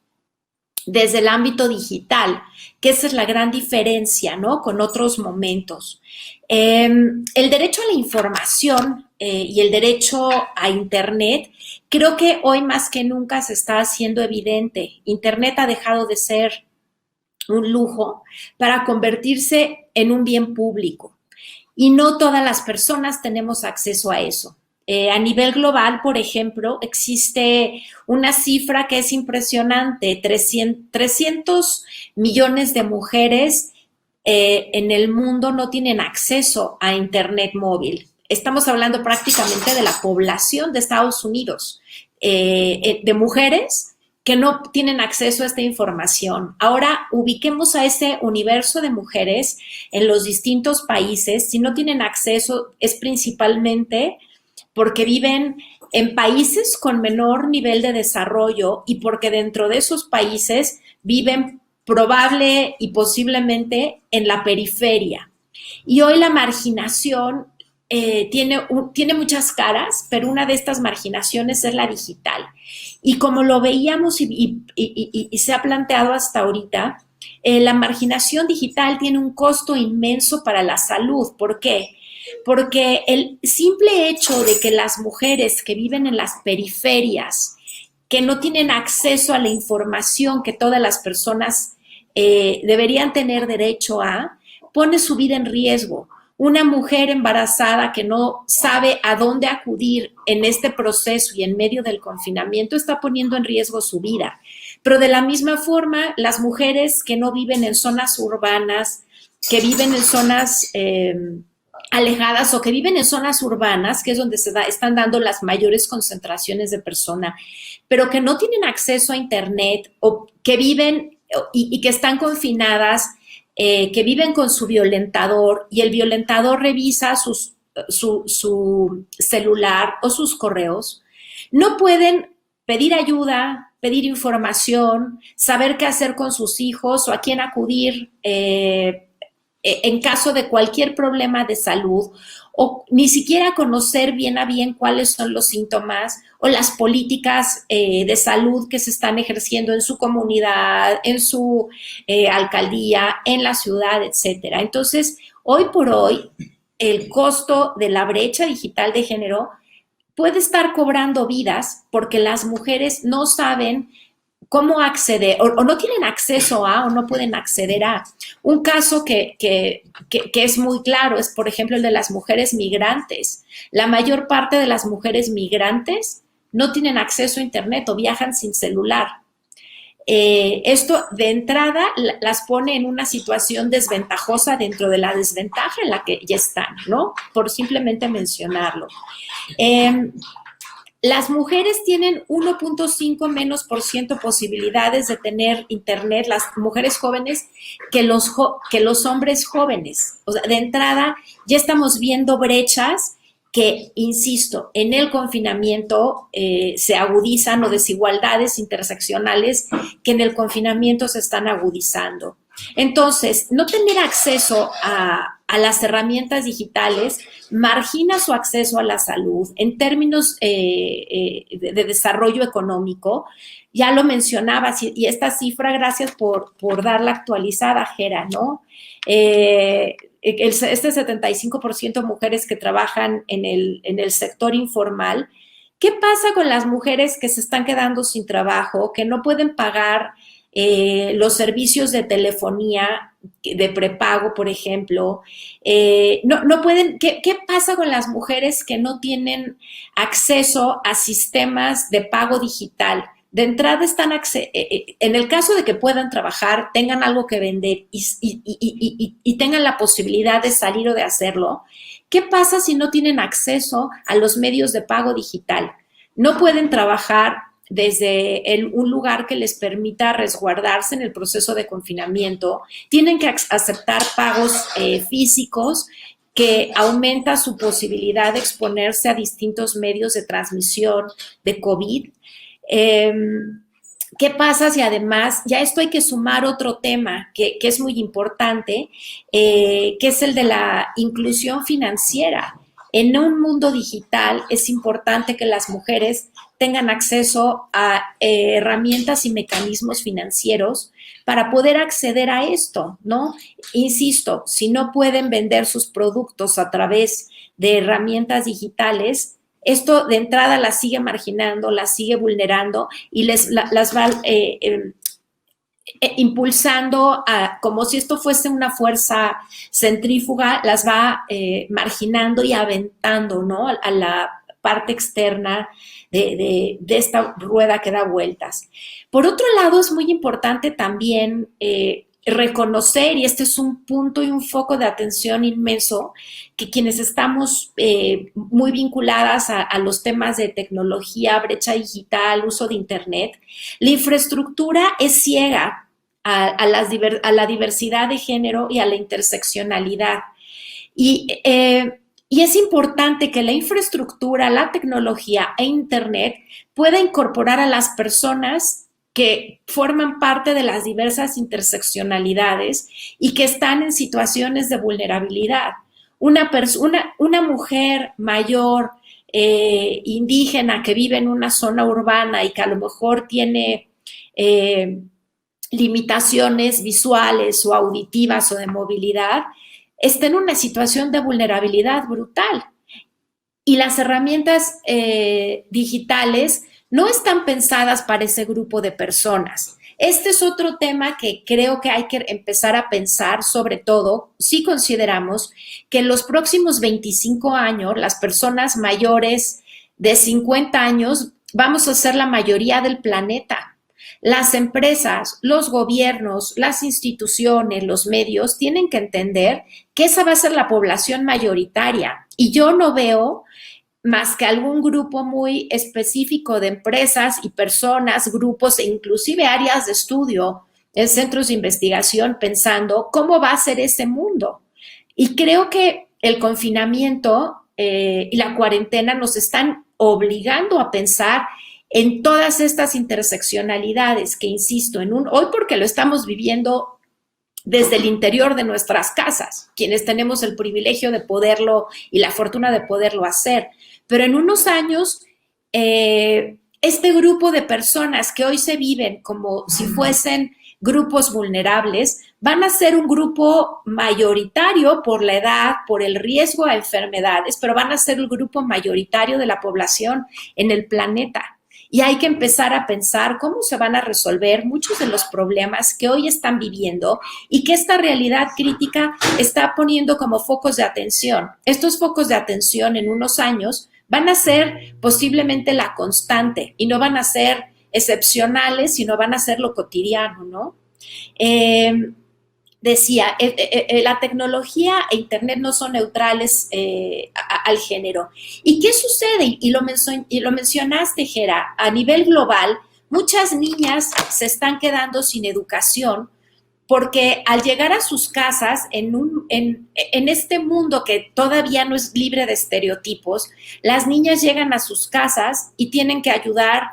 desde el ámbito digital, que esa es la gran diferencia, ¿no? Con otros momentos. El derecho a la información y el derecho a Internet, creo que hoy más que nunca se está haciendo evidente. Internet ha dejado de ser un lujo para convertirse en un bien público. Y no todas las personas tenemos acceso a eso. A nivel global, por ejemplo, existe una cifra que es impresionante, 300 millones de mujeres en el mundo no tienen acceso a Internet móvil. Estamos hablando prácticamente de la población de Estados Unidos, de mujeres que no tienen acceso a esta información. Ahora, ubiquemos a ese universo de mujeres en los distintos países. Si no tienen acceso, es principalmente porque viven en países con menor nivel de desarrollo y porque dentro de esos países viven probable y posiblemente en la periferia. Y hoy la marginación tiene muchas caras, pero una de estas marginaciones es la digital. Y como lo veíamos y se ha planteado hasta ahorita, la marginación digital tiene un costo inmenso para la salud. ¿Por qué? Porque el simple hecho de que las mujeres que viven en las periferias, que no tienen acceso a la información que todas las personas deberían tener derecho a, pone su vida en riesgo. Una mujer embarazada que no sabe a dónde acudir en este proceso y en medio del confinamiento está poniendo en riesgo su vida. Pero de la misma forma, las mujeres que no viven en zonas urbanas, que viven en zonas alejadas o que viven en zonas urbanas, que es donde están dando las mayores concentraciones de personas, pero que no tienen acceso a Internet o que viven y que están confinadas, que viven con su violentador y el violentador revisa su celular o sus correos, no pueden pedir ayuda, pedir información, saber qué hacer con sus hijos o a quién acudir en caso de cualquier problema de salud o ni siquiera conocer bien a bien cuáles son los síntomas o las políticas de salud que se están ejerciendo en su comunidad, en su alcaldía, en la ciudad, etcétera. Entonces, hoy por hoy, el costo de la brecha digital de género puede estar cobrando vidas porque las mujeres no saben cómo acceder o no tienen acceso a o no pueden acceder a. Un caso que es muy claro es, por ejemplo, el de las mujeres migrantes. La mayor parte de las mujeres migrantes no tienen acceso a Internet o viajan sin celular. Esto de entrada las pone en una situación desventajosa dentro de la desventaja en la que ya están, ¿no? Por simplemente mencionarlo. Las mujeres tienen 1.5 menos por ciento posibilidades de tener Internet, las mujeres jóvenes, que los hombres jóvenes. O sea, de entrada ya estamos viendo brechas que, insisto, en el confinamiento se agudizan, o desigualdades interseccionales que en el confinamiento se están agudizando. Entonces, no tener acceso a las herramientas digitales margina su acceso a la salud en términos de desarrollo económico. Ya lo mencionabas, y esta cifra, gracias por darla actualizada, Gera, ¿no? Este 75% de mujeres que trabajan en el sector informal. ¿Qué pasa con las mujeres que se están quedando sin trabajo, que no pueden pagar los servicios de telefonía de prepago, por ejemplo? No pueden. ¿Qué pasa con las mujeres que no tienen acceso a sistemas de pago digital? De entrada están, en el caso de que puedan trabajar, tengan algo que vender y tengan la posibilidad de salir o de hacerlo, ¿qué pasa si no tienen acceso a los medios de pago digital? No pueden trabajar desde un lugar que les permita resguardarse en el proceso de confinamiento, tienen que aceptar pagos físicos, que aumenta su posibilidad de exponerse a distintos medios de transmisión de COVID. ¿Qué pasa si además, ya esto hay que sumar otro tema que es muy importante, que es el de la inclusión financiera? En un mundo digital es importante que las mujeres tengan acceso a herramientas y mecanismos financieros para poder acceder a esto, ¿no? Insisto, si no pueden vender sus productos a través de herramientas digitales, esto de entrada las sigue marginando, las sigue vulnerando y las va impulsando como si esto fuese una fuerza centrífuga, las va marginando y aventando, ¿no? A la parte externa de esta rueda que da vueltas. Por otro lado, es muy importante también reconocer, y este es un punto y un foco de atención inmenso, que quienes estamos muy vinculadas a los temas de tecnología, brecha digital, uso de Internet, la infraestructura es ciega a la diversidad de género y a la interseccionalidad. Y es importante que la infraestructura, la tecnología e Internet pueda incorporar a las personas que forman parte de las diversas interseccionalidades y que están en situaciones de vulnerabilidad. Una mujer mayor, indígena, que vive en una zona urbana y que a lo mejor tiene limitaciones visuales o auditivas o de movilidad, está en una situación de vulnerabilidad brutal. Y las herramientas digitales no están pensadas para ese grupo de personas. Este es otro tema que creo que hay que empezar a pensar, sobre todo si consideramos que en los próximos 25 años, las personas mayores de 50 años vamos a ser la mayoría del planeta. Las empresas, los gobiernos, las instituciones, los medios tienen que entender que esa va a ser la población mayoritaria. Y yo no veo más que algún grupo muy específico de empresas y personas, grupos e inclusive áreas de estudio en centros de investigación pensando cómo va a ser ese mundo. Y creo que el confinamiento y la cuarentena nos están obligando a pensar en todas estas interseccionalidades que, insisto, hoy porque lo estamos viviendo desde el interior de nuestras casas, quienes tenemos el privilegio de poderlo y la fortuna de poderlo hacer. Pero en unos años, este grupo de personas que hoy se viven como si fuesen grupos vulnerables, van a ser un grupo mayoritario por la edad, por el riesgo a enfermedades, pero van a ser el grupo mayoritario de la población en el planeta. Y hay que empezar a pensar cómo se van a resolver muchos de los problemas que hoy están viviendo y que esta realidad crítica está poniendo como focos de atención. Estos focos de atención en unos años van a ser posiblemente la constante y no van a ser excepcionales, sino van a ser lo cotidiano, ¿no? Decía, la tecnología e Internet no son neutrales al género. ¿Y qué sucede? Y lo mencionaste, Gera, a nivel global, muchas niñas se están quedando sin educación porque al llegar a sus casas en este mundo que todavía no es libre de estereotipos, las niñas llegan a sus casas y tienen que ayudar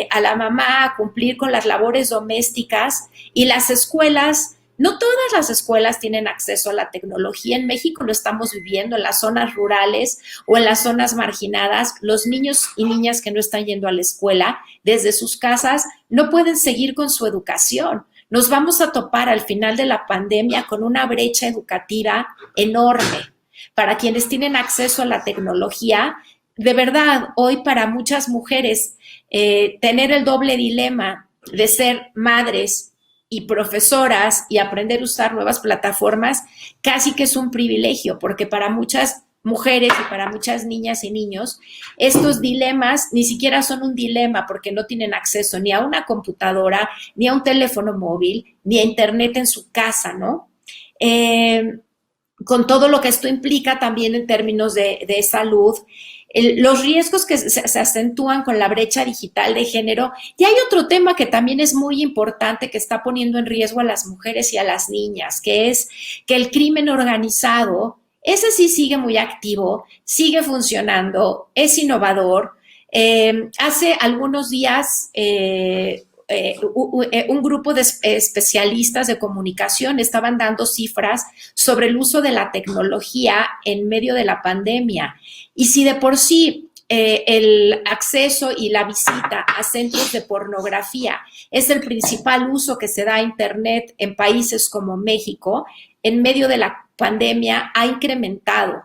a la mamá a cumplir con las labores domésticas y las escuelas. No todas las escuelas tienen acceso a la tecnología. En México lo estamos viviendo, en las zonas rurales o en las zonas marginadas. Los niños y niñas que no están yendo a la escuela desde sus casas no pueden seguir con su educación. Nos vamos a topar al final de la pandemia con una brecha educativa enorme. Para quienes tienen acceso a la tecnología, de verdad, hoy para muchas mujeres, tener el doble dilema de ser madres y profesoras y aprender a usar nuevas plataformas, casi que es un privilegio, porque para muchas mujeres y para muchas niñas y niños, estos dilemas ni siquiera son un dilema porque no tienen acceso ni a una computadora, ni a un teléfono móvil, ni a internet en su casa, ¿no? Con todo lo que esto implica también en términos de salud, los riesgos que se acentúan con la brecha digital de género. Y hay otro tema que también es muy importante que está poniendo en riesgo a las mujeres y a las niñas, que es que el crimen organizado, ese sí sigue muy activo, sigue funcionando, es innovador. Hace algunos días un grupo de especialistas de comunicación estaban dando cifras sobre el uso de la tecnología en medio de la pandemia. Y si de por sí el acceso y la visita a centros de pornografía es el principal uso que se da a Internet en países como México, en medio de la pandemia ha incrementado.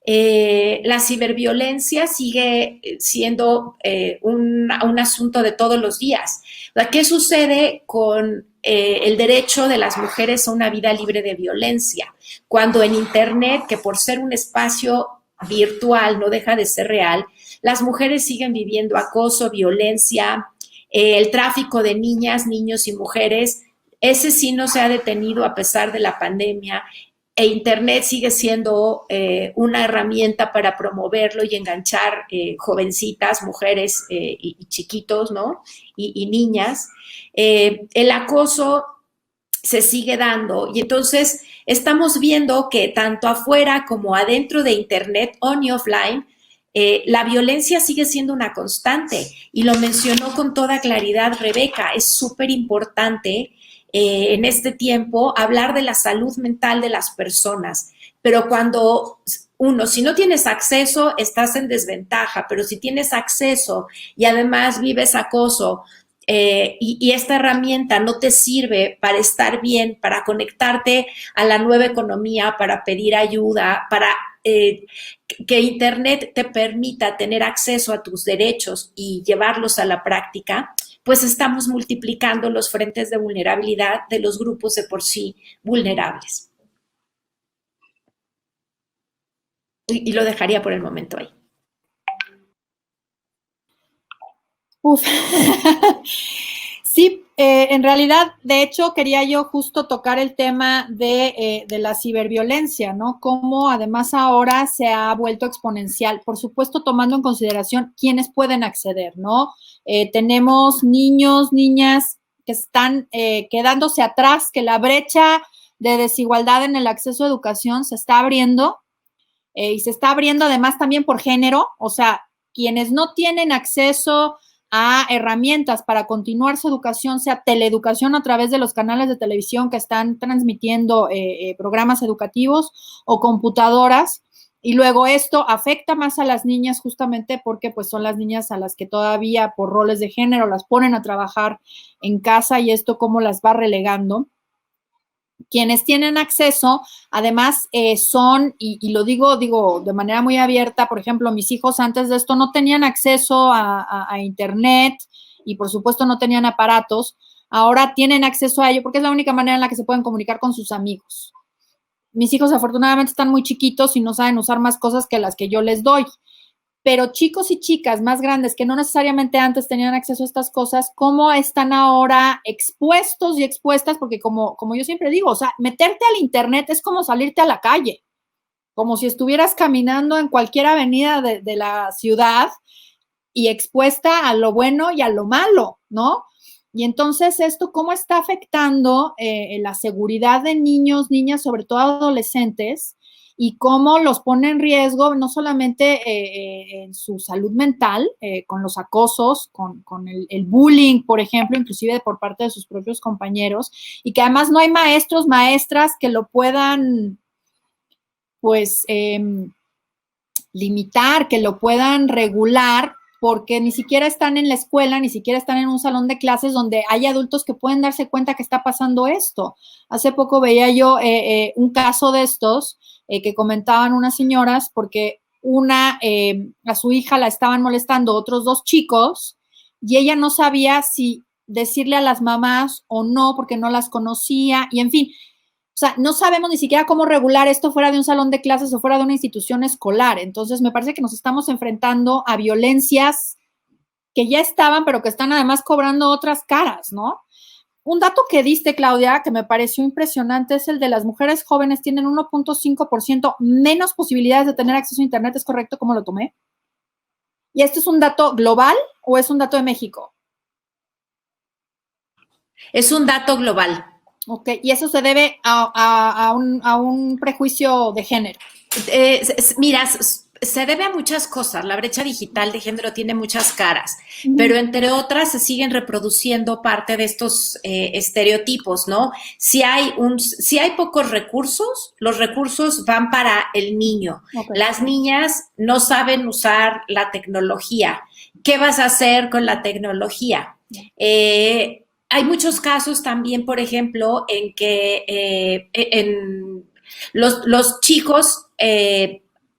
La ciberviolencia sigue siendo un asunto de todos los días. ¿Qué sucede con el derecho de las mujeres a una vida libre de violencia? Cuando en Internet, que por ser un espacio virtual no deja de ser real, las mujeres siguen viviendo acoso, violencia, el tráfico de niñas, niños y mujeres, ese sí no se ha detenido a pesar de la pandemia. E Internet sigue siendo una herramienta para promoverlo y enganchar jovencitas, mujeres y chiquitos, ¿no? Y niñas. El acoso se sigue dando y entonces estamos viendo que tanto afuera como adentro de Internet, on y offline, la violencia sigue siendo una constante y lo mencionó con toda claridad Rebeca. Es súper importante en este tiempo hablar de la salud mental de las personas, pero cuando si no tienes acceso, estás en desventaja, pero si tienes acceso y además vives acoso y esta herramienta no te sirve para estar bien, para conectarte a la nueva economía, para pedir ayuda, para que Internet te permita tener acceso a tus derechos y llevarlos a la práctica, pues estamos multiplicando los frentes de vulnerabilidad de los grupos de por sí vulnerables. Y lo dejaría por el momento ahí. Uf. Sí, en realidad, de hecho, quería yo justo tocar el tema de la ciberviolencia, ¿no? Cómo además ahora se ha vuelto exponencial, por supuesto, tomando en consideración quiénes pueden acceder, ¿no? Tenemos niños, niñas que están quedándose atrás, que la brecha de desigualdad en el acceso a educación se está abriendo y se está abriendo además también por género, o sea, quienes no tienen acceso a herramientas para continuar su educación, sea teleeducación a través de los canales de televisión que están transmitiendo programas educativos o computadoras. Y luego esto afecta más a las niñas justamente porque pues son las niñas a las que todavía por roles de género las ponen a trabajar en casa y esto cómo las va relegando. Quienes tienen acceso, además, son, y lo digo de manera muy abierta, por ejemplo, mis hijos antes de esto no tenían acceso a internet y por supuesto no tenían aparatos, ahora tienen acceso a ello porque es la única manera en la que se pueden comunicar con sus amigos. Mis hijos afortunadamente están muy chiquitos y no saben usar más cosas que las que yo les doy. Pero chicos y chicas más grandes que no necesariamente antes tenían acceso a estas cosas, ¿cómo están ahora expuestos y expuestas? Porque como yo siempre digo, o sea, meterte al internet es como salirte a la calle, como si estuvieras caminando en cualquier avenida de la ciudad y expuesta a lo bueno y a lo malo, ¿no? Y entonces esto, ¿cómo está afectando la seguridad de niños, niñas, sobre todo adolescentes? Y cómo los pone en riesgo no solamente en su salud mental, con los acosos, con el bullying, por ejemplo, inclusive por parte de sus propios compañeros, y que además no hay maestros, maestras que lo puedan, pues, limitar, que lo puedan regular, porque ni siquiera están en la escuela, ni siquiera están en un salón de clases donde hay adultos que pueden darse cuenta que está pasando esto. Hace poco veía yo un caso de estos que comentaban unas señoras porque a su hija la estaban molestando otros dos chicos y ella no sabía si decirle a las mamás o no porque no las conocía y en fin. O sea, no sabemos ni siquiera cómo regular esto fuera de un salón de clases o fuera de una institución escolar. Entonces, me parece que nos estamos enfrentando a violencias que ya estaban, pero que están además cobrando otras caras, ¿no? Un dato que diste, Claudia, que me pareció impresionante, es el de las mujeres jóvenes tienen 1.5% menos posibilidades de tener acceso a Internet. ¿Es correcto? ¿Cómo lo tomé? ¿Y esto es un dato global o es un dato de México? Es un dato global. Ok, y eso se debe a un prejuicio de género. Mira, se debe a muchas cosas. La brecha digital de género tiene muchas caras, pero entre otras se siguen reproduciendo parte de estos estereotipos, ¿no? Si hay pocos recursos, los recursos van para el niño. Okay. Las niñas no saben usar la tecnología. ¿Qué vas a hacer con la tecnología? Hay muchos casos también, por ejemplo, en que los chicos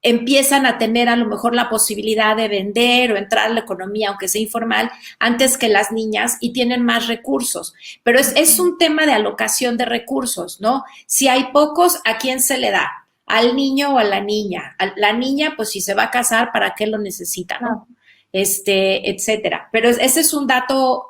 empiezan a tener a lo mejor la posibilidad de vender o entrar a la economía, aunque sea informal, antes que las niñas y tienen más recursos. Pero es un tema de alocación de recursos, ¿no? Si hay pocos, ¿a quién se le da? ¿Al niño o a la niña? A la niña, pues si se va a casar, ¿para qué lo necesita, no? Etcétera. Pero ese es un dato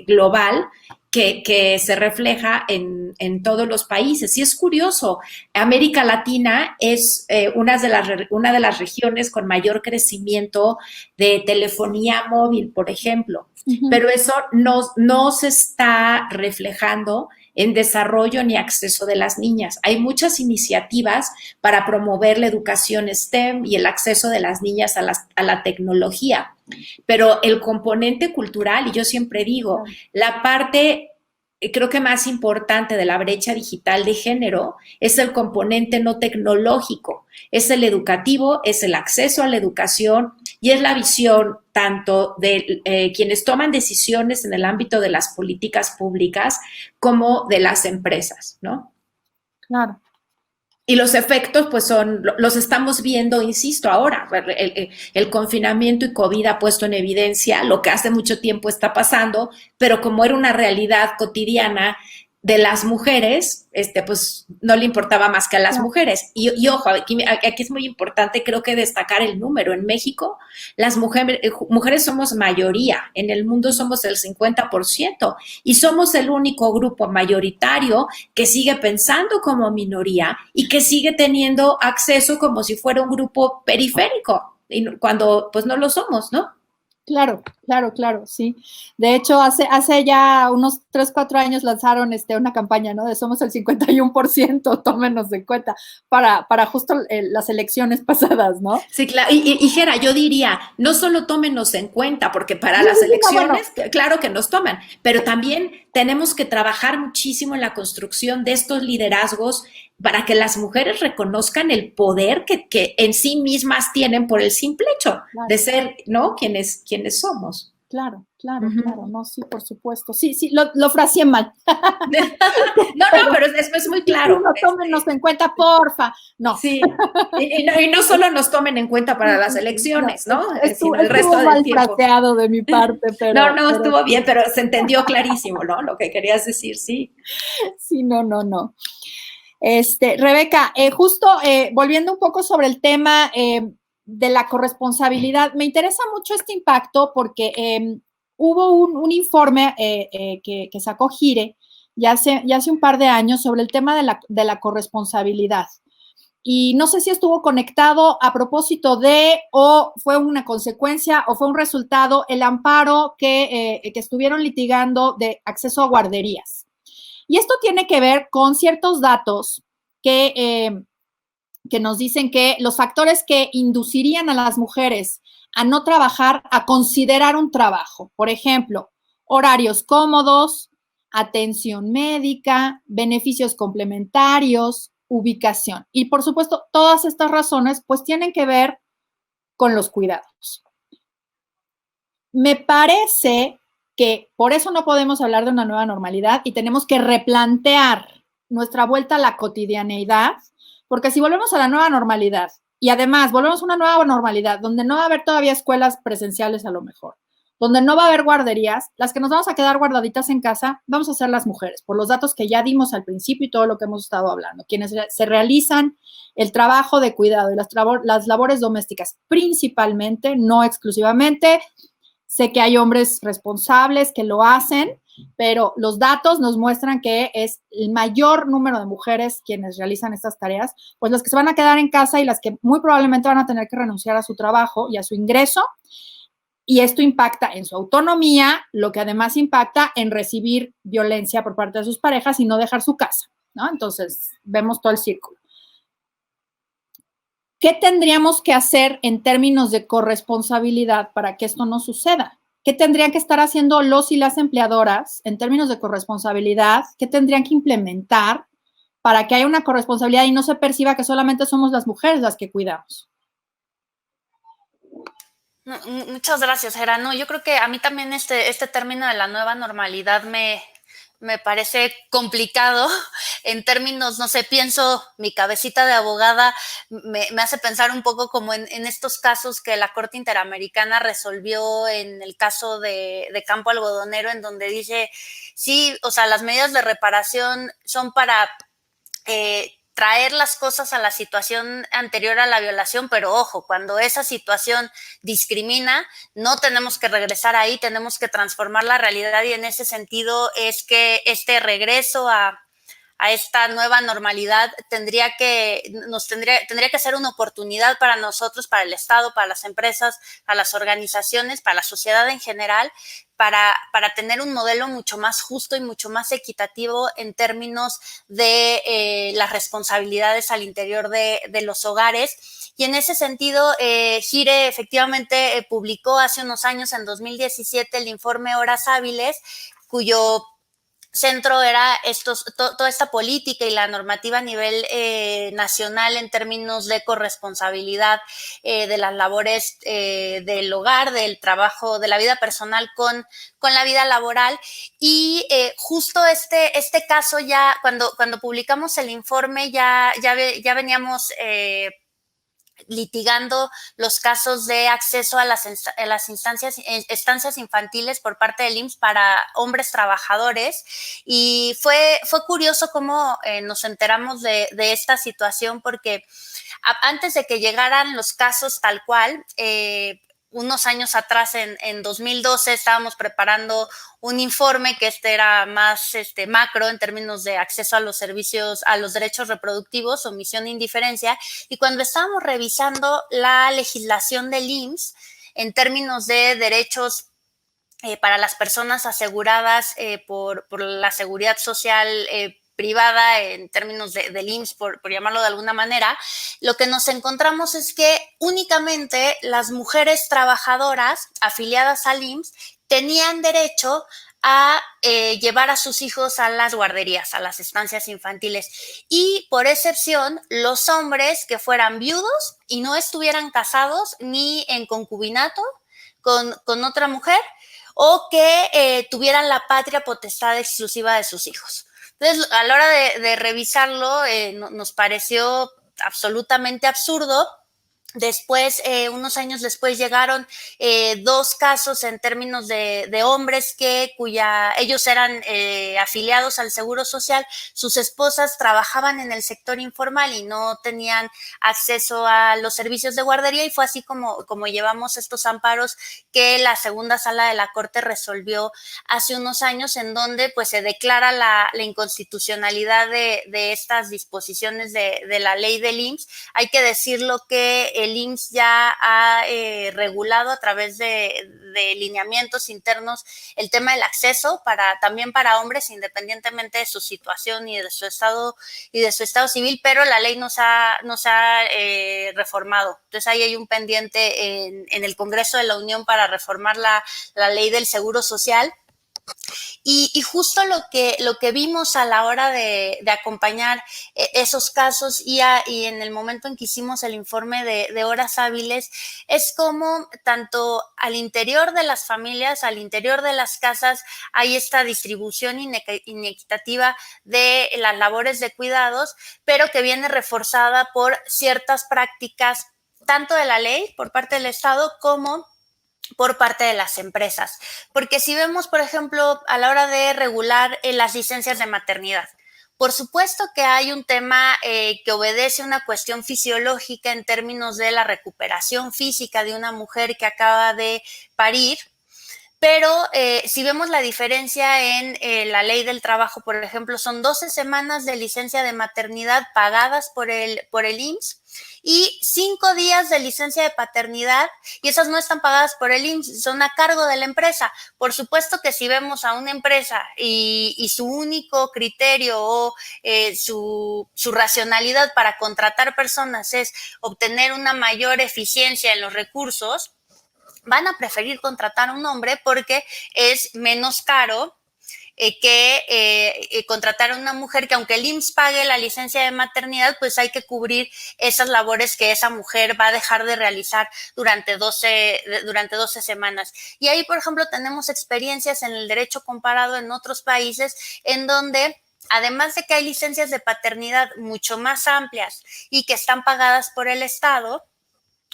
global que se refleja en todos los países. Y es curioso, América Latina es una de las regiones con mayor crecimiento de telefonía móvil, por ejemplo. Pero eso no se está reflejando en desarrollo ni acceso de las niñas. Hay muchas iniciativas para promover la educación STEM y el acceso de las niñas a la tecnología. Pero el componente cultural, y yo siempre digo, la parte creo que más importante de la brecha digital de género es el componente no tecnológico, es el educativo, es el acceso a la educación y es la visión tanto de quienes toman decisiones en el ámbito de las políticas públicas como de las empresas, ¿no? Claro. Y los efectos, pues los estamos viendo, insisto, ahora. El confinamiento y COVID ha puesto en evidencia lo que hace mucho tiempo está pasando, pero como era una realidad cotidiana de las mujeres, pues no le importaba más que a las mujeres. Y ojo, aquí es muy importante, creo que destacar el número. En México, las mujeres somos mayoría, en el mundo somos el 50%, y somos el único grupo mayoritario que sigue pensando como minoría y que sigue teniendo acceso como si fuera un grupo periférico, cuando pues no lo somos, ¿no? Claro, claro, claro, sí. De hecho, hace ya unos 3, 4 años lanzaron una campaña, ¿no? De somos el 51%, tómenos en cuenta, para justo las elecciones pasadas, ¿no? Sí, claro. Y Jera, yo diría, no solo tómenos en cuenta, porque para Sí, sí, las sí, no, bueno, elecciones, claro que nos toman, pero también tenemos que trabajar muchísimo en la construcción de estos liderazgos para que las mujeres reconozcan el poder que en sí mismas tienen por el simple hecho de claro. ser, ¿no? Quienes somos. Claro, claro, Ujú. claro, no, sí, por supuesto. Sí, sí, lo fraseé mal. No, pero es muy Sí, sí, claro. no, tómenos en cuenta, porfa. No. Sí. Y no solo nos tomen en cuenta para Sí, las sí, sí, no, elecciones, ¿no? Sino el resto estuvo del mal tiempo. fraseado de mi parte, No, pero, no, pero estuvo sí, bien, pero se entendió clarísimo, ¿no? Lo que querías decir, sí. sí, no, no, no. Rebeca, justo volviendo un poco sobre el tema de la corresponsabilidad, me interesa mucho este impacto porque hubo un informe que sacó Gire ya hace un par de años sobre el tema de la corresponsabilidad. Y no sé si estuvo conectado a propósito de, o fue una consecuencia, o fue un resultado, el amparo que estuvieron litigando de acceso a guarderías. Y esto tiene que ver con ciertos datos que nos dicen que los factores que inducirían a las mujeres a no trabajar, a considerar un trabajo, por ejemplo, horarios cómodos, atención médica, beneficios complementarios, ubicación. Y por supuesto, todas estas razones pues tienen que ver con los cuidados. Me parece que por eso no podemos hablar de una nueva normalidad y tenemos que replantear nuestra vuelta a la cotidianeidad, porque si volvemos a la nueva normalidad y además volvemos a una nueva normalidad donde no va a haber todavía escuelas presenciales a lo mejor, donde no va a haber guarderías, las que nos vamos a quedar guardaditas en casa vamos a ser las mujeres, por los datos que ya dimos al principio y todo lo que hemos estado hablando, quienes se realizan el trabajo de cuidado y las labores domésticas principalmente, no exclusivamente. Sé que hay hombres responsables que lo hacen, pero los datos nos muestran que es el mayor número de mujeres quienes realizan estas tareas, pues las que se van a quedar en casa y las que muy probablemente van a tener que renunciar a su trabajo y a su ingreso. Y esto impacta en su autonomía, lo que además impacta en recibir violencia por parte de sus parejas y no dejar su casa, ¿no? Entonces, vemos todo el círculo. ¿Qué tendríamos que hacer en términos de corresponsabilidad para que esto no suceda? ¿Qué tendrían que estar haciendo los y las empleadoras en términos de corresponsabilidad? ¿Qué tendrían que implementar para que haya una corresponsabilidad y no se perciba que solamente somos las mujeres las que cuidamos? No, muchas gracias, Gera. No, yo creo que a mí también este término de la nueva normalidad me parece complicado en términos, no sé, pienso, mi cabecita de abogada me hace pensar un poco como en estos casos que la Corte Interamericana resolvió en el caso de Campo Algodonero, en donde dice, sí, o sea, las medidas de reparación son para traer las cosas a la situación anterior a la violación, pero ojo, cuando esa situación discrimina, no tenemos que regresar ahí, tenemos que transformar la realidad y en ese sentido es que este regreso a esta nueva normalidad tendría que ser una oportunidad para nosotros, para el Estado, para las empresas, para las organizaciones, para la sociedad en general, para tener un modelo mucho más justo y mucho más equitativo en términos de las responsabilidades al interior de los hogares. Y en ese sentido, Gire efectivamente publicó hace unos años, en 2017, el informe Horas Hábiles, cuyo centro era toda esta política y la normativa a nivel nacional en términos de corresponsabilidad de las labores del hogar, del trabajo, de la vida personal con la vida laboral. Y justo este caso ya, cuando publicamos el informe, ya veníamos litigando los casos de acceso a las estancias infantiles por parte del IMSS para hombres trabajadores, y fue curioso cómo nos enteramos de esta situación, porque antes de que llegaran los casos tal cual, unos años atrás, en 2012, estábamos preparando un informe que era más macro en términos de acceso a los servicios, a los derechos reproductivos, omisión e indiferencia, y cuando estábamos revisando la legislación del IMSS, en términos de derechos para las personas aseguradas por la seguridad social privada en términos del IMSS, por llamarlo de alguna manera, lo que nos encontramos es que únicamente las mujeres trabajadoras afiliadas al IMSS tenían derecho a llevar a sus hijos a las guarderías, a las estancias infantiles. Y por excepción, los hombres que fueran viudos y no estuvieran casados ni en concubinato con otra mujer, o que tuvieran la patria potestad exclusiva de sus hijos. Entonces, a la hora de revisarlo, nos pareció absolutamente absurdo. Después, unos años después, llegaron 2 casos en términos de hombres ellos eran afiliados al Seguro Social, sus esposas trabajaban en el sector informal y no tenían acceso a los servicios de guardería, y fue así como llevamos estos amparos que la segunda sala de la Corte resolvió hace unos años, en donde pues se declara la inconstitucionalidad de estas disposiciones de la ley del IMSS. Hay que decirlo que el IMSS ya ha regulado a través de lineamientos internos el tema del acceso también para hombres, independientemente de su situación y de su estado civil, pero la ley no se ha reformado. Entonces ahí hay un pendiente en el Congreso de la Unión para reformar la ley del Seguro Social. Y justo lo que vimos a la hora de acompañar esos casos y en el momento en que hicimos el informe de horas hábiles, es como tanto al interior de las familias, al interior de las casas, hay esta distribución inequitativa de las labores de cuidados, pero que viene reforzada por ciertas prácticas, tanto de la ley por parte del Estado como por parte de las empresas. Porque si vemos, por ejemplo, a la hora de regular las licencias de maternidad, por supuesto que hay un tema que obedece a una cuestión fisiológica en términos de la recuperación física de una mujer que acaba de parir, pero si vemos la diferencia en la ley del trabajo, por ejemplo, son 12 semanas de licencia de maternidad pagadas por el IMSS y 5 días de licencia de paternidad, y esas no están pagadas por el IMSS, son a cargo de la empresa. Por supuesto que si vemos a una empresa y su único criterio o su racionalidad para contratar personas es obtener una mayor eficiencia en los recursos, van a preferir contratar a un hombre porque es menos caro que contratar a una mujer, que aunque el IMSS pague la licencia de maternidad, pues hay que cubrir esas labores que esa mujer va a dejar de realizar durante 12 semanas. Y ahí, por ejemplo, tenemos experiencias en el derecho comparado en otros países en donde, además de que hay licencias de paternidad mucho más amplias y que están pagadas por el Estado,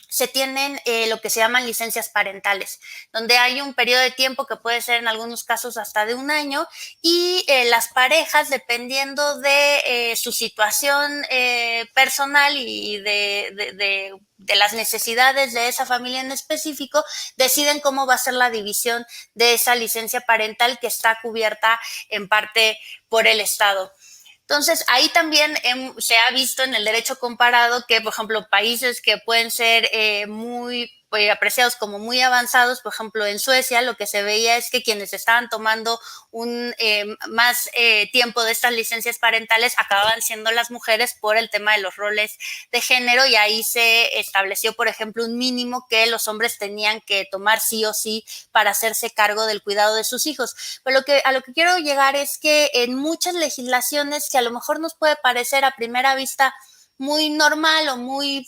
se tienen lo que se llaman licencias parentales, donde hay un periodo de tiempo que puede ser en algunos casos hasta de 1 año, y las parejas, dependiendo de su situación personal y de las necesidades de esa familia en específico, deciden cómo va a ser la división de esa licencia parental que está cubierta en parte por el Estado. Entonces, ahí también se ha visto en el derecho comparado que, por ejemplo, países que pueden ser muy apreciados como muy avanzados, por ejemplo, en Suecia, lo que se veía es que quienes estaban tomando más tiempo de estas licencias parentales acababan siendo las mujeres por el tema de los roles de género, y ahí se estableció, por ejemplo, un mínimo que los hombres tenían que tomar sí o sí para hacerse cargo del cuidado de sus hijos. Pero a lo que quiero llegar es que en muchas legislaciones que a lo mejor nos puede parecer a primera vista muy normal o muy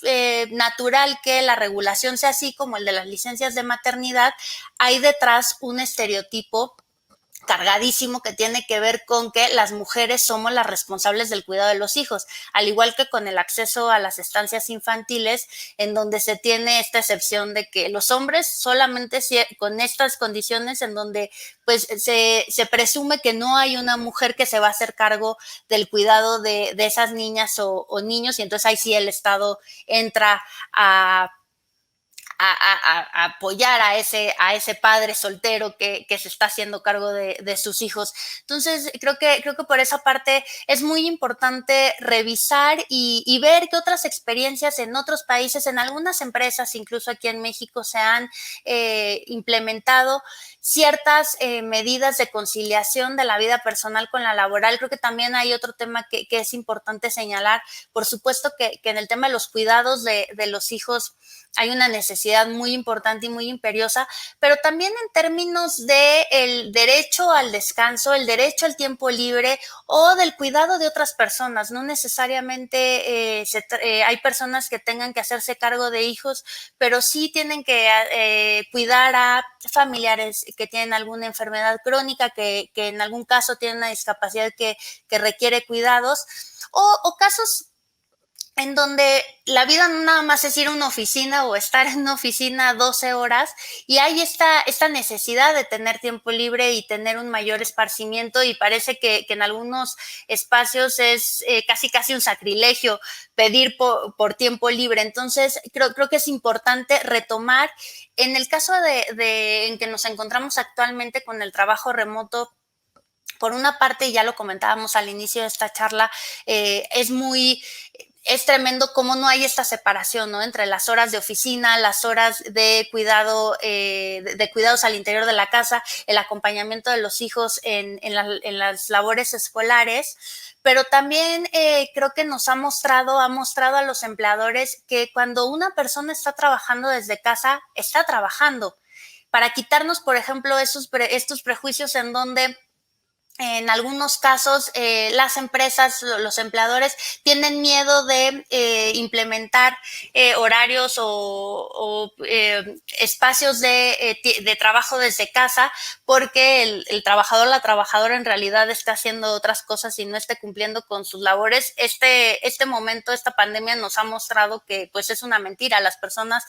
natural que la regulación sea así, como el de las licencias de maternidad, hay detrás un estereotipo cargadísimo que tiene que ver con que las mujeres somos las responsables del cuidado de los hijos, al igual que con el acceso a las estancias infantiles, en donde se tiene esta excepción de que los hombres solamente con estas condiciones en donde pues se presume que no hay una mujer que se va a hacer cargo del cuidado de esas niñas o niños, y entonces ahí sí el Estado entra a a apoyar a ese padre soltero que se está haciendo cargo de sus hijos. Entonces, creo que por esa parte es muy importante revisar y ver qué otras experiencias en otros países, en algunas empresas, incluso aquí en México, se han implementado ciertas medidas de conciliación de la vida personal con la laboral. Creo que también hay otro tema que es importante señalar. Por supuesto que en el tema de los cuidados de los hijos hay una necesidad muy importante y muy imperiosa, pero también en términos de el derecho al descanso, el derecho al tiempo libre o del cuidado de otras personas. No necesariamente hay personas que tengan que hacerse cargo de hijos, pero sí tienen que cuidar a familiares que tienen alguna enfermedad crónica, que en algún caso tienen una discapacidad que requiere cuidados, o casos en donde la vida no nada más es ir a una oficina o estar en una oficina 12 horas y hay esta necesidad de tener tiempo libre y tener un mayor esparcimiento, y parece que en algunos espacios es casi un sacrilegio pedir por tiempo libre. Entonces creo que es importante retomar. En el caso en que nos encontramos actualmente con el trabajo remoto, por una parte, ya lo comentábamos al inicio de esta charla, es tremendo cómo no hay esta separación, ¿no?, entre las horas de oficina, las horas de cuidado, de cuidados al interior de la casa, el acompañamiento de los hijos en las labores escolares, pero también creo que ha mostrado a los empleadores que cuando una persona está trabajando desde casa, está trabajando. Para quitarnos, por ejemplo, estos prejuicios en donde en algunos casos las empresas, los empleadores tienen miedo de implementar horarios o espacios de trabajo desde casa, porque el trabajador, la trabajadora en realidad está haciendo otras cosas y no esté cumpliendo con sus labores. Este momento, esta pandemia nos ha mostrado que pues es una mentira. Las personas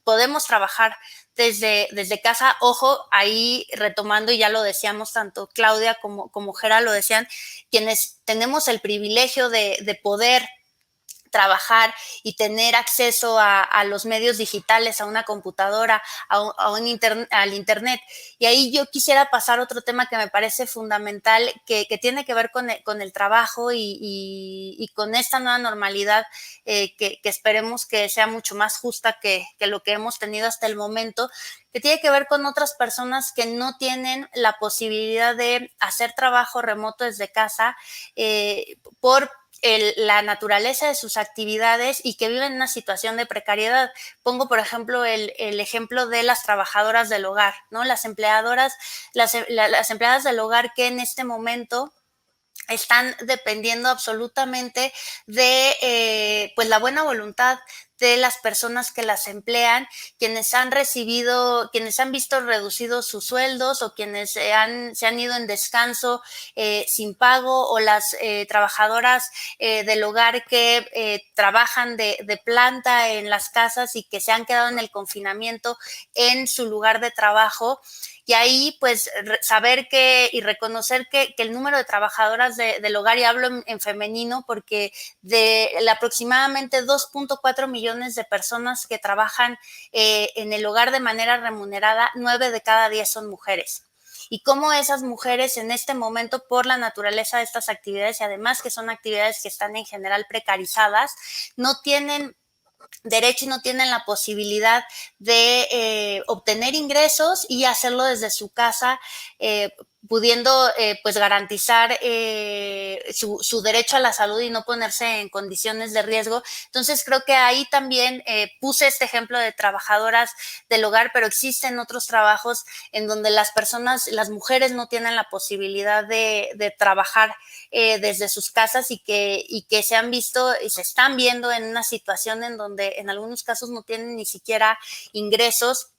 podemos trabajar desde casa. Ojo, ahí retomando, y ya lo decíamos, tanto Claudia como Gera lo decían, quienes tenemos el privilegio de poder trabajar y tener acceso a los medios digitales, a una computadora, al internet. Y ahí yo quisiera pasar otro tema que me parece fundamental, que tiene que ver con el trabajo y con esta nueva normalidad que esperemos que sea mucho más justa que lo que hemos tenido hasta el momento, que tiene que ver con otras personas que no tienen la posibilidad de hacer trabajo remoto desde casa por la naturaleza de sus actividades y que viven en una situación de precariedad. Pongo, por ejemplo, el ejemplo de las trabajadoras del hogar, ¿no? Las empleadas del hogar que en este momento están dependiendo absolutamente de pues la buena voluntad de las personas que las emplean, quienes han visto reducidos sus sueldos, o quienes se han ido en descanso sin pago, o las trabajadoras del hogar que trabajan de planta en las casas y que se han quedado en el confinamiento en su lugar de trabajo. Y ahí, pues, saber y reconocer que el número de trabajadoras del hogar, y hablo en femenino, porque de aproximadamente 2.4 millones de personas que trabajan en el hogar de manera remunerada, 9 de cada 10 son mujeres. Y cómo esas mujeres en este momento, por la naturaleza de estas actividades, y además que son actividades que están en general precarizadas, no tienen derecho y no tienen la posibilidad de obtener ingresos y hacerlo desde su casa, pudiendo pues garantizar su derecho a la salud y no ponerse en condiciones de riesgo. Entonces creo que ahí también puse este ejemplo de trabajadoras del hogar, pero existen otros trabajos en donde las mujeres no tienen la posibilidad de trabajar desde sus casas y que se han visto y se están viendo en una situación en donde en algunos casos no tienen ni siquiera ingresos,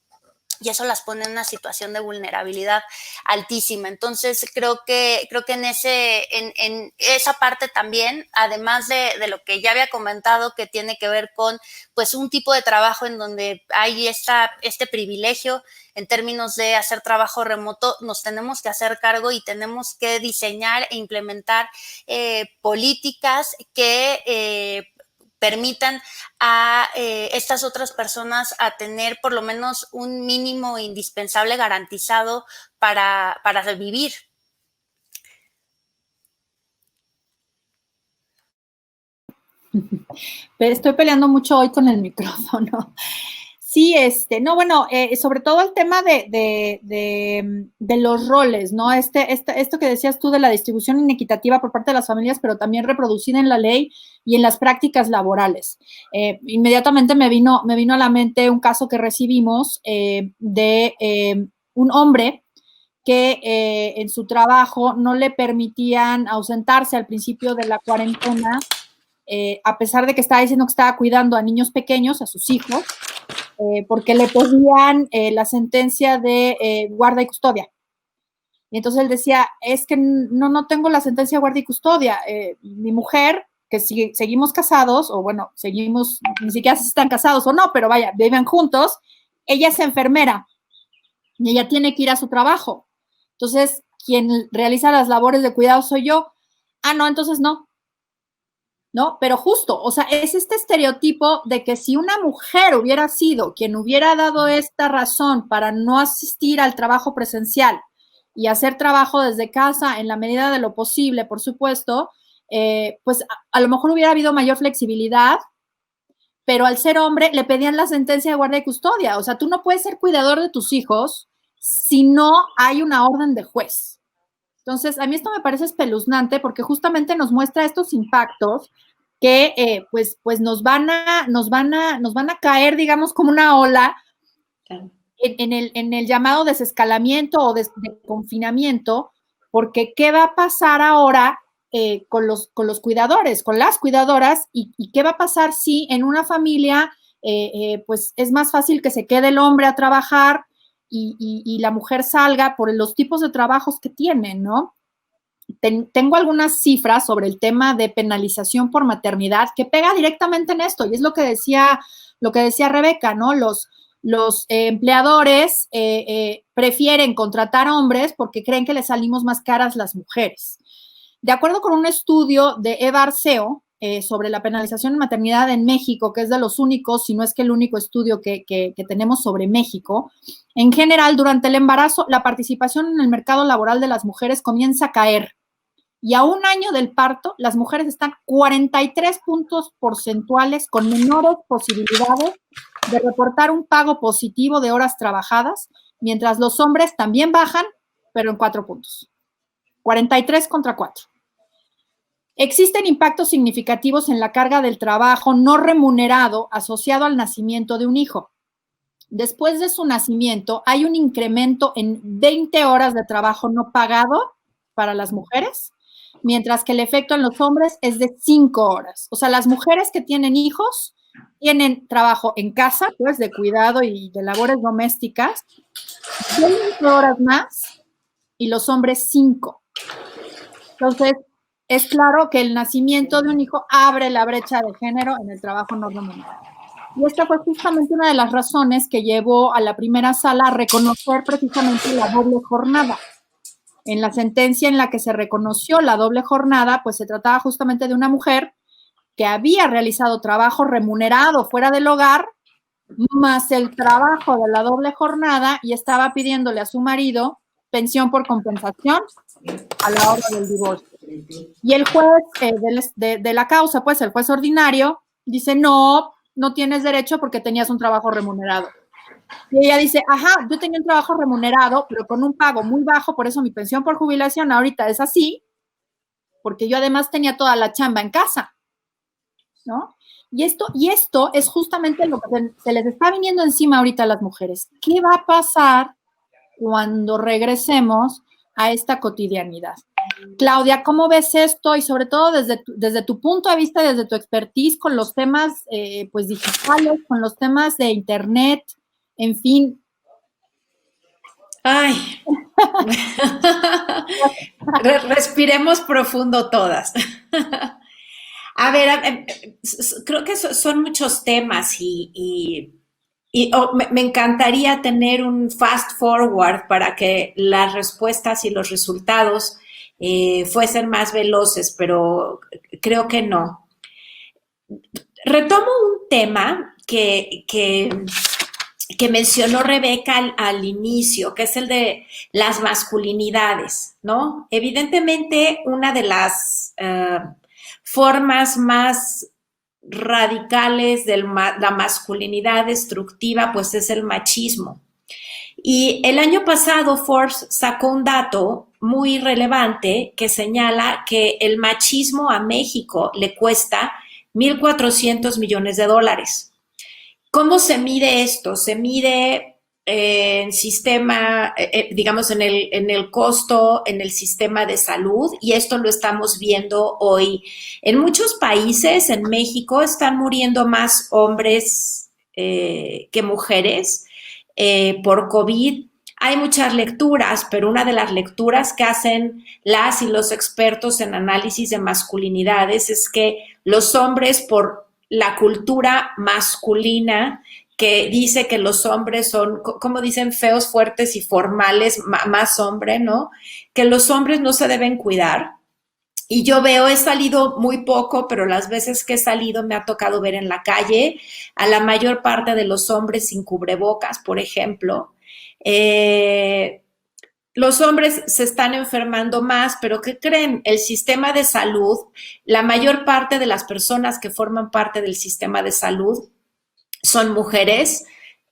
y eso las pone en una situación de vulnerabilidad altísima. Entonces creo que en esa parte también, además de lo que ya había comentado, que tiene que ver con pues un tipo de trabajo en donde hay este privilegio en términos de hacer trabajo remoto, nos tenemos que hacer cargo y tenemos que diseñar e implementar políticas que permitan a estas otras personas a tener por lo menos un mínimo indispensable garantizado para vivir. Pero estoy peleando mucho hoy con el micrófono. Sí, no, bueno, sobre todo el tema de los roles, ¿no? Esto que decías tú de la distribución inequitativa por parte de las familias, pero también reproducida en la ley y en las prácticas laborales. Inmediatamente me vino a la mente un caso que recibimos de un hombre que en su trabajo no le permitían ausentarse al principio de la cuarentena, a pesar de que estaba diciendo que estaba cuidando a niños pequeños, a sus hijos, porque le pedían la sentencia de guarda y custodia. Y entonces él decía, es que no tengo la sentencia de guarda y custodia. Mi mujer, que seguimos casados, o bueno, seguimos, ni siquiera si están casados o no, pero vaya, viven juntos, ella es enfermera y ella tiene que ir a su trabajo. Entonces, quien realiza las labores de cuidado soy yo. Ah, no, entonces no. ¿No? Pero justo, o sea, es este estereotipo de que si una mujer hubiera sido quien hubiera dado esta razón para no asistir al trabajo presencial y hacer trabajo desde casa en la medida de lo posible, por supuesto, pues a lo mejor hubiera habido mayor flexibilidad, pero al ser hombre le pedían la sentencia de guardia y custodia. O sea, tú no puedes ser cuidador de tus hijos si no hay una orden de juez. Entonces, a mí esto me parece espeluznante porque justamente nos muestra estos impactos que pues nos van a caer, digamos, como una ola en el llamado desescalamiento o de confinamiento, porque ¿qué va a pasar ahora con los cuidadores, con las cuidadoras? ¿Y qué va a pasar si en una familia pues es más fácil que se quede el hombre a trabajar y la mujer salga por los tipos de trabajos que tienen, ¿no? Tengo algunas cifras sobre el tema de penalización por maternidad que pega directamente en esto, y es lo que decía Rebeca, ¿no? Los empleadores prefieren contratar hombres porque creen que les salimos más caras las mujeres. De acuerdo con un estudio de Eva Arceo, sobre la penalización en maternidad en México, que es de los únicos, si no es que el único estudio que tenemos sobre México, en general, durante el embarazo, la participación en el mercado laboral de las mujeres comienza a caer. Y a un año del parto, las mujeres están 43 puntos porcentuales con menores posibilidades de reportar un pago positivo de horas trabajadas, mientras los hombres también bajan, pero en 4 puntos. 43 contra 4. Existen impactos significativos en la carga del trabajo no remunerado asociado al nacimiento de un hijo. Después de su nacimiento, hay un incremento en 20 horas de trabajo no pagado para las mujeres, mientras que el efecto en los hombres es de 5 horas. O sea, las mujeres que tienen hijos tienen trabajo en casa, pues, de cuidado y de labores domésticas, 20 horas más, y los hombres 5. Entonces, es claro que el nacimiento de un hijo abre la brecha de género en el trabajo no remunerado. Y esta fue justamente una de las razones que llevó a la primera sala a reconocer precisamente la doble jornada. En la sentencia en la que se reconoció la doble jornada, pues se trataba justamente de una mujer que había realizado trabajo remunerado fuera del hogar, más el trabajo de la doble jornada, y estaba pidiéndole a su marido pensión por compensación a la hora del divorcio. Y el juez de la causa, pues el juez ordinario, dice, no tienes derecho porque tenías un trabajo remunerado. Y ella dice, ajá, yo tenía un trabajo remunerado, pero con un pago muy bajo, por eso mi pensión por jubilación ahorita es así, porque yo además tenía toda la chamba en casa, ¿no? Y esto es justamente lo que se les está viniendo encima ahorita a las mujeres. ¿Qué va a pasar cuando regresemos a esta cotidianidad? Claudia, ¿cómo ves esto? Y sobre todo desde tu punto de vista, desde tu expertise con los temas pues digitales, con los temas de internet, en fin. Ay, respiremos profundo todas. A ver, creo que son muchos temas y me encantaría tener un fast forward para que las respuestas y los resultados fuesen más veloces, pero creo que no. retomo un tema que mencionó Rebeca al inicio, que es el de las masculinidades, ¿no? Evidentemente, una de las formas más radicales de la masculinidad destructiva, pues es el machismo. Y el año pasado Forbes sacó un dato muy relevante que señala que el machismo a México le cuesta 1.400 millones de dólares. ¿Cómo se mide esto? Se mide en sistema, digamos, en el costo, en el sistema de salud, y esto lo estamos viendo hoy. En muchos países, en México, están muriendo más hombres que mujeres por COVID. Hay muchas lecturas, pero una de las lecturas que hacen las y los expertos en análisis de masculinidades es que los hombres, por la cultura masculina que dice que los hombres son, como dicen, feos, fuertes y formales, más hombre, ¿no? Que los hombres no se deben cuidar. Y yo veo, he salido muy poco, pero las veces que he salido me ha tocado ver en la calle a la mayor parte de los hombres sin cubrebocas, por ejemplo. Los hombres se están enfermando más, pero ¿qué creen? El sistema de salud, la mayor parte de las personas que forman parte del sistema de salud son mujeres,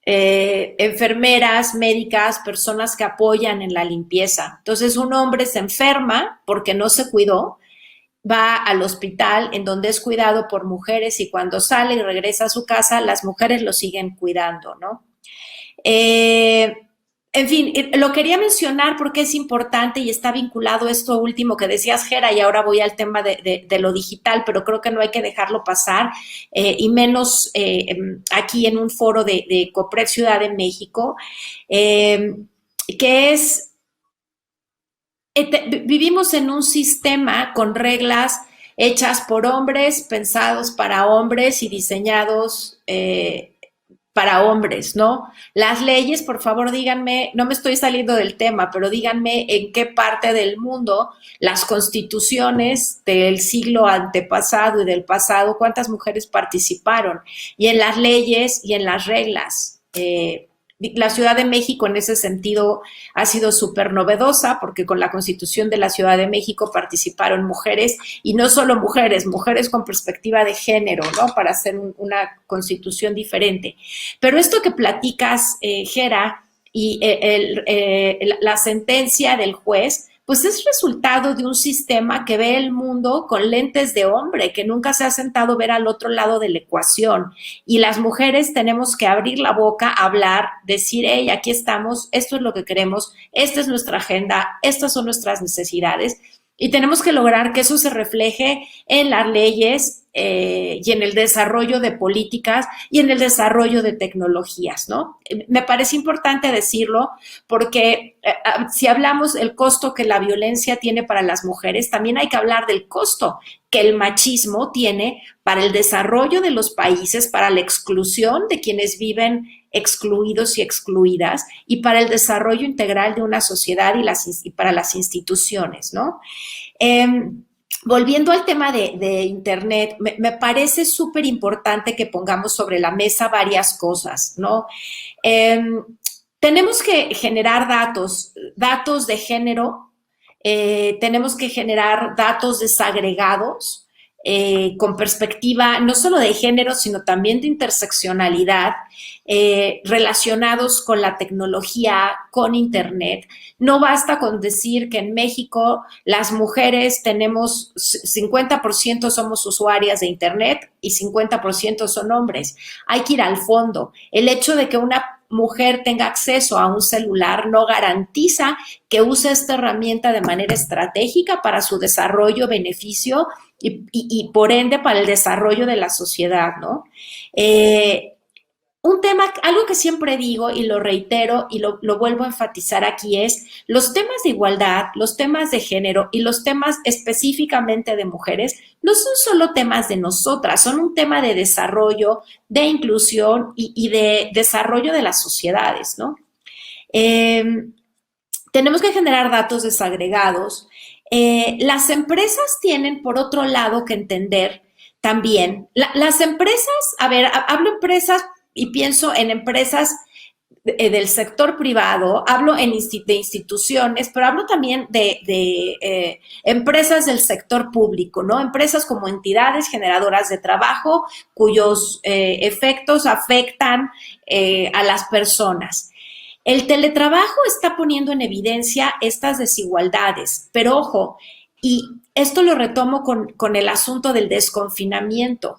enfermeras, médicas, personas que apoyan en la limpieza. Entonces, un hombre se enferma porque no se cuidó, va al hospital en donde es cuidado por mujeres y cuando sale y regresa a su casa, las mujeres lo siguen cuidando, ¿no? En fin, lo quería mencionar porque es importante y está vinculado a esto último que decías, Gera, y ahora voy al tema de lo digital, pero creo que no hay que dejarlo pasar, y menos aquí en un foro de COPRED Ciudad de México, que es, vivimos en un sistema con reglas hechas por hombres, pensados para hombres y diseñados para hombres, ¿no? Las leyes, por favor, díganme, no me estoy saliendo del tema, pero díganme en qué parte del mundo las constituciones del siglo antepasado y del pasado, cuántas mujeres participaron, y en las leyes y en las reglas. La Ciudad de México en ese sentido ha sido súper novedosa porque con la Constitución de la Ciudad de México participaron mujeres y no solo mujeres, mujeres con perspectiva de género, ¿no? Para hacer una constitución diferente. Pero esto que platicas, Gera, y la sentencia del juez, pues es resultado de un sistema que ve el mundo con lentes de hombre, que nunca se ha sentado a ver al otro lado de la ecuación. Y las mujeres tenemos que abrir la boca, hablar, decir, hey, aquí estamos, esto es lo que queremos, esta es nuestra agenda, estas son nuestras necesidades. Y tenemos que lograr que eso se refleje en las leyes y en el desarrollo de políticas y en el desarrollo de tecnologías, ¿no? Me parece importante decirlo porque si hablamos del costo que la violencia tiene para las mujeres, también hay que hablar del costo que el machismo tiene para el desarrollo de los países, para la exclusión de quienes viven excluidos y excluidas y para el desarrollo integral de una sociedad y para las instituciones, ¿no? Volviendo al tema de Internet, me parece súper importante que pongamos sobre la mesa varias cosas, ¿no? Tenemos que generar datos de género, tenemos que generar datos desagregados, con perspectiva no solo de género, sino también de interseccionalidad, relacionados con la tecnología, con Internet. No basta con decir que en México las mujeres tenemos 50% somos usuarias de Internet y 50% son hombres. Hay que ir al fondo. El hecho de que una mujer tenga acceso a un celular no garantiza que use esta herramienta de manera estratégica para su desarrollo, beneficio y por ende para el desarrollo de la sociedad, ¿no? Un tema, algo que siempre digo y lo reitero y lo vuelvo a enfatizar aquí es los temas de igualdad, los temas de género y los temas específicamente de mujeres no son solo temas de nosotras, son un tema de desarrollo, de inclusión y de desarrollo de las sociedades, ¿no? Tenemos que generar datos desagregados. Las empresas tienen, por otro lado, que entender también. Las empresas, a ver, hablo empresas y pienso en empresas del sector privado, hablo de instituciones, pero hablo también de empresas del sector público, ¿no? Empresas como entidades generadoras de trabajo cuyos efectos afectan a las personas. El teletrabajo está poniendo en evidencia estas desigualdades, pero ojo, y esto lo retomo con el asunto del desconfinamiento.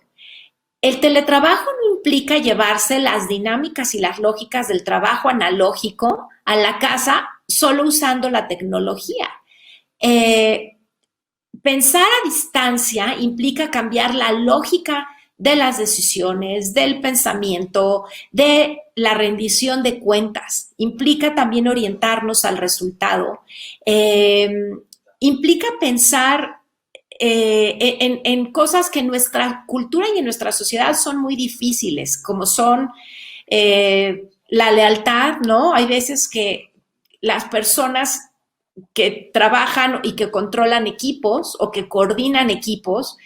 El teletrabajo no implica llevarse las dinámicas y las lógicas del trabajo analógico a la casa solo usando la tecnología. Pensar a distancia implica cambiar la lógica de las decisiones, del pensamiento, de la rendición de cuentas. Implica también orientarnos al resultado. Implica pensar en cosas que en nuestra cultura y en nuestra sociedad son muy difíciles, como son la lealtad, ¿no? Hay veces que las personas que trabajan y que controlan equipos o que coordinan equipos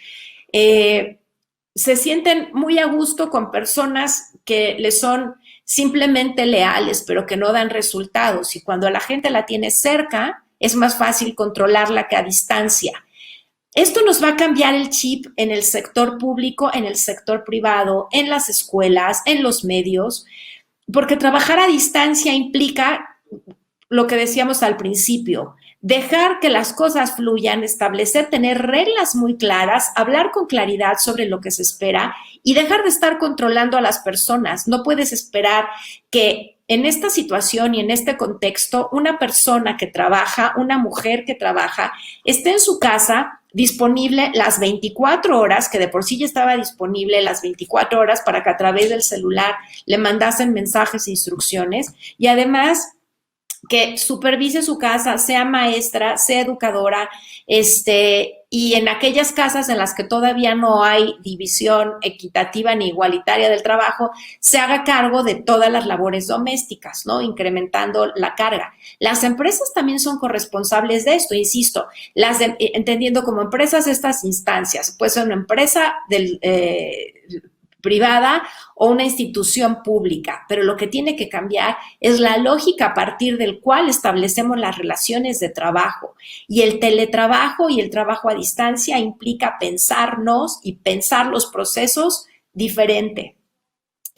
se sienten muy a gusto con personas que les son simplemente leales, pero que no dan resultados. Y cuando la gente la tiene cerca, es más fácil controlarla que a distancia. Esto nos va a cambiar el chip en el sector público, en el sector privado, en las escuelas, en los medios, porque trabajar a distancia implica lo que decíamos al principio, dejar que las cosas fluyan, establecer, tener reglas muy claras, hablar con claridad sobre lo que se espera y dejar de estar controlando a las personas. No puedes esperar que en esta situación y en este contexto una persona que trabaja, una mujer que trabaja, esté en su casa disponible las 24 horas, que de por sí ya estaba disponible las 24 horas para que a través del celular le mandasen mensajes e instrucciones y además que supervise su casa, sea maestra, sea educadora, y en aquellas casas en las que todavía no hay división equitativa ni igualitaria del trabajo, se haga cargo de todas las labores domésticas, ¿no? Incrementando la carga. Las empresas también son corresponsables de esto, insisto, entendiendo como empresas estas instancias, puede ser una empresa privada o una institución pública, pero lo que tiene que cambiar es la lógica a partir del cual establecemos las relaciones de trabajo. Y el teletrabajo y el trabajo a distancia implica pensarnos y pensar los procesos diferente.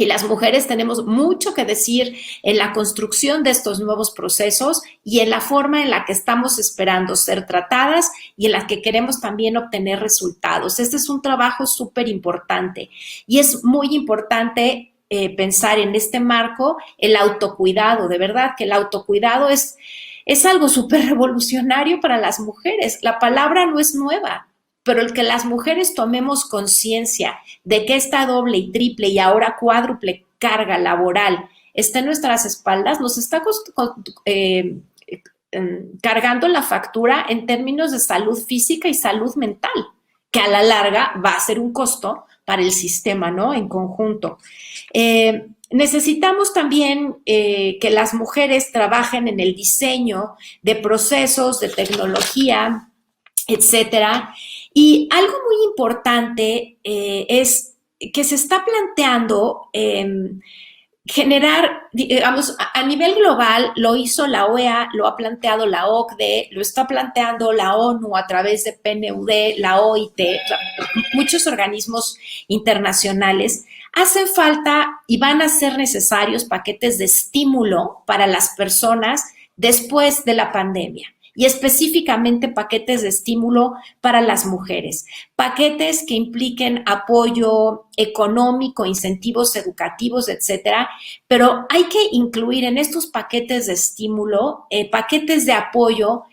Y las mujeres tenemos mucho que decir en la construcción de estos nuevos procesos y en la forma en la que estamos esperando ser tratadas y en la que queremos también obtener resultados. Este es un trabajo súper importante y es muy importante pensar en este marco el autocuidado. De verdad que el autocuidado es algo súper revolucionario para las mujeres. La palabra no es nueva, pero el que las mujeres tomemos conciencia de que esta doble y triple y ahora cuádruple carga laboral está en nuestras espaldas, nos está cargando la factura en términos de salud física y salud mental, que a la larga va a ser un costo para el sistema, ¿no? En conjunto. Necesitamos también que las mujeres trabajen en el diseño de procesos, de tecnología, etcétera. Y algo muy importante es que se está planteando generar, digamos, a nivel global lo hizo la OEA, lo ha planteado la OCDE, lo está planteando la ONU a través de PNUD, la OIT, muchos organismos internacionales. Hacen falta y van a ser necesarios paquetes de estímulo para las personas después de la pandemia. Y específicamente paquetes de estímulo para las mujeres, paquetes que impliquen apoyo económico, incentivos educativos, etcétera, pero hay que incluir en estos paquetes de estímulo, paquetes de apoyo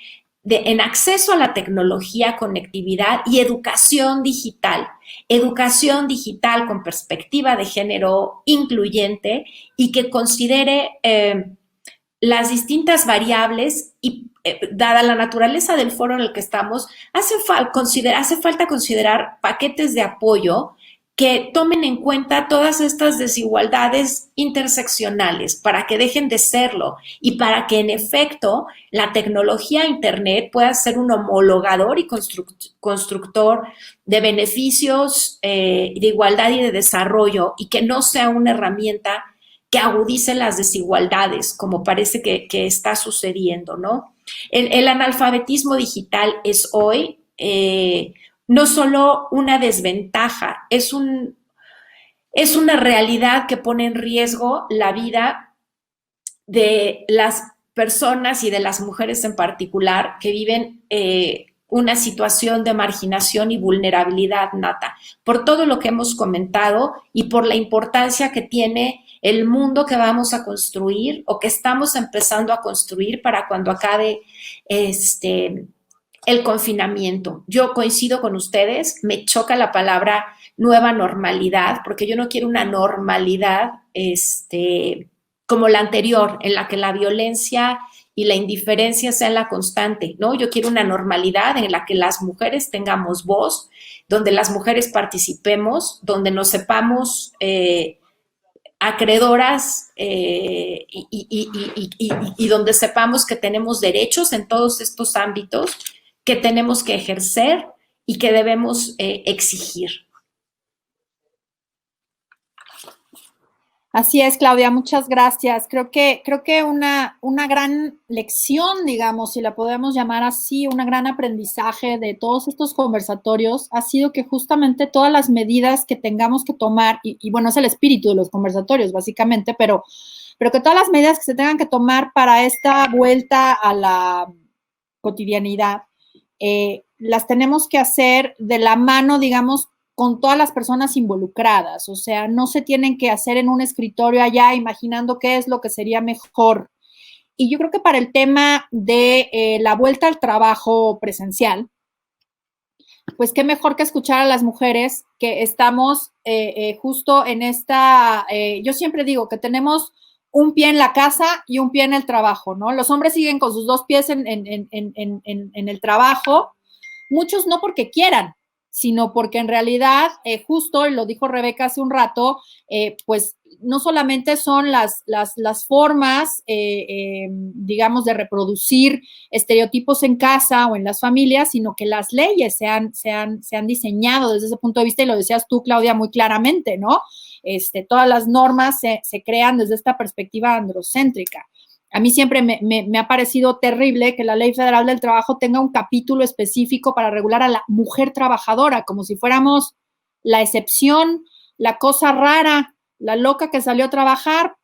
en acceso a la tecnología, conectividad y educación digital con perspectiva de género incluyente y que considere las distintas variables y dada la naturaleza del foro en el que estamos, hace falta considerar paquetes de apoyo que tomen en cuenta todas estas desigualdades interseccionales para que dejen de serlo y para que en efecto la tecnología Internet pueda ser un homologador y constructor de beneficios, de igualdad y de desarrollo, y que no sea una herramienta que agudice las desigualdades, como parece que está sucediendo, ¿no? El analfabetismo digital es hoy no solo una desventaja, es una realidad que pone en riesgo la vida de las personas y de las mujeres en particular que viven una situación de marginación y vulnerabilidad nata, por todo lo que hemos comentado y por la importancia que tiene el mundo que vamos a construir o que estamos empezando a construir para cuando acabe el confinamiento. Yo coincido con ustedes, me choca la palabra nueva normalidad, porque yo no quiero una normalidad como la anterior, en la que la violencia y la indiferencia sean la constante, ¿no? Yo quiero una normalidad en la que las mujeres tengamos voz, donde las mujeres participemos, donde nos sepamos acreedoras y donde sepamos que tenemos derechos en todos estos ámbitos que tenemos que ejercer y que debemos exigir. Así es, Claudia, muchas gracias. Creo que una gran lección, digamos, si la podemos llamar así, un gran aprendizaje de todos estos conversatorios ha sido que justamente todas las medidas que tengamos que tomar, y bueno, es el espíritu de los conversatorios, básicamente, pero que todas las medidas que se tengan que tomar para esta vuelta a la cotidianidad, las tenemos que hacer de la mano, digamos, con todas las personas involucradas. O sea, no se tienen que hacer en un escritorio allá imaginando qué es lo que sería mejor. Y yo creo que para el tema de la vuelta al trabajo presencial, pues qué mejor que escuchar a las mujeres que estamos justo en esta, yo siempre digo que tenemos un pie en la casa y un pie en el trabajo, ¿no? Los hombres siguen con sus dos pies en el trabajo, muchos no porque quieran, sino porque en realidad, justo, y lo dijo Rebeca hace un rato, pues no solamente son las formas, digamos, de reproducir estereotipos en casa o en las familias, sino que las leyes se han diseñado desde ese punto de vista, y lo decías tú, Claudia, muy claramente, ¿no? Todas las normas se crean desde esta perspectiva androcéntrica. A mí siempre me ha parecido terrible que la Ley Federal del Trabajo tenga un capítulo específico para regular a la mujer trabajadora, como si fuéramos la excepción, la cosa rara, la loca que salió a trabajar.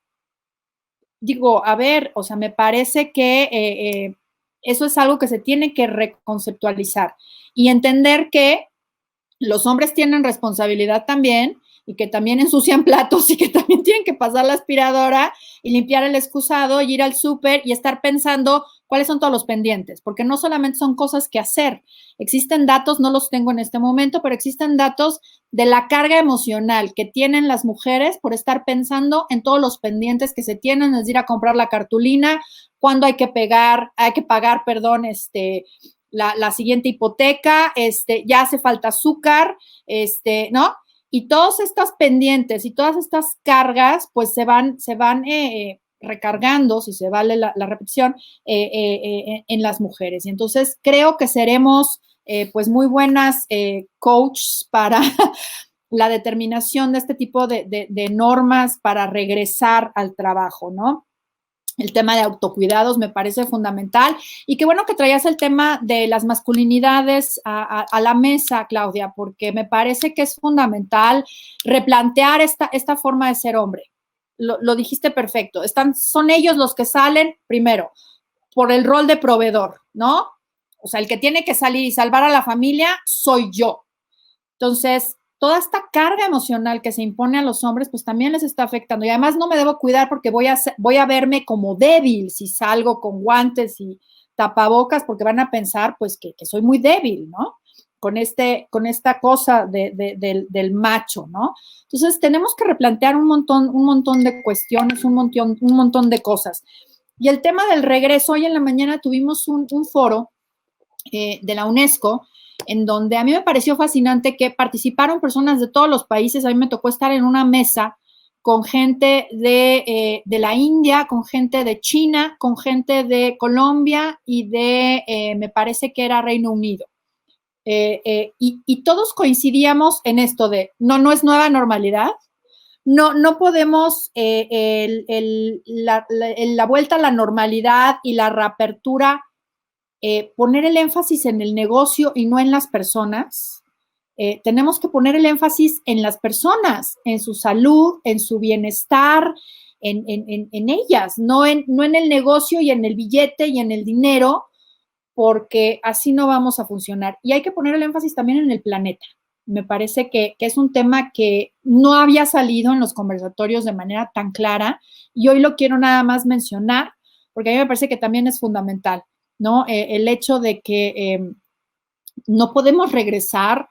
Digo, a ver, o sea, me parece que eso es algo que se tiene que reconceptualizar y entender que los hombres tienen responsabilidad también, y que también ensucian platos y que también tienen que pasar la aspiradora y limpiar el excusado y ir al súper y estar pensando cuáles son todos los pendientes, porque no solamente son cosas que hacer, existen datos, no los tengo en este momento, pero existen datos de la carga emocional que tienen las mujeres por estar pensando en todos los pendientes que se tienen, es ir a comprar la cartulina, cuándo hay que pagar, la siguiente hipoteca, ya hace falta azúcar, ¿no? Y todas estas pendientes y todas estas cargas, pues se van recargando, si se vale la repetición, en las mujeres. Y entonces creo que seremos, pues, muy buenas coaches para la determinación de este tipo de normas para regresar al trabajo, ¿no? El tema de autocuidados me parece fundamental. Y qué bueno que traías el tema de las masculinidades a la mesa, Claudia, porque me parece que es fundamental replantear esta forma de ser hombre. Lo dijiste perfecto. Son ellos los que salen primero por el rol de proveedor, ¿no? O sea, el que tiene que salir y salvar a la familia soy yo. Entonces, toda esta carga emocional que se impone a los hombres, pues también les está afectando. Y además no me debo cuidar porque voy a verme como débil si salgo con guantes y tapabocas, porque van a pensar, pues, que soy muy débil, ¿no? Con esta cosa del macho, ¿no? Entonces, tenemos que replantear un montón de cuestiones, un montón de cosas. Y el tema del regreso, hoy en la mañana tuvimos un foro de la UNESCO, en donde a mí me pareció fascinante que participaron personas de todos los países. A mí me tocó estar en una mesa con gente de la India, con gente de China, con gente de Colombia y me parece que era Reino Unido. Y todos coincidíamos en esto de, no es nueva normalidad, no podemos, la vuelta a la normalidad y la reapertura, poner el énfasis en el negocio y no en las personas. Tenemos que poner el énfasis en las personas, en su salud, en su bienestar, en ellas, no en el negocio y en el billete y en el dinero, porque así no vamos a funcionar. Y hay que poner el énfasis también en el planeta. Me parece que es un tema que no había salido en los conversatorios de manera tan clara y hoy lo quiero nada más mencionar porque a mí me parece que también es fundamental, ¿no? El hecho de que no podemos regresar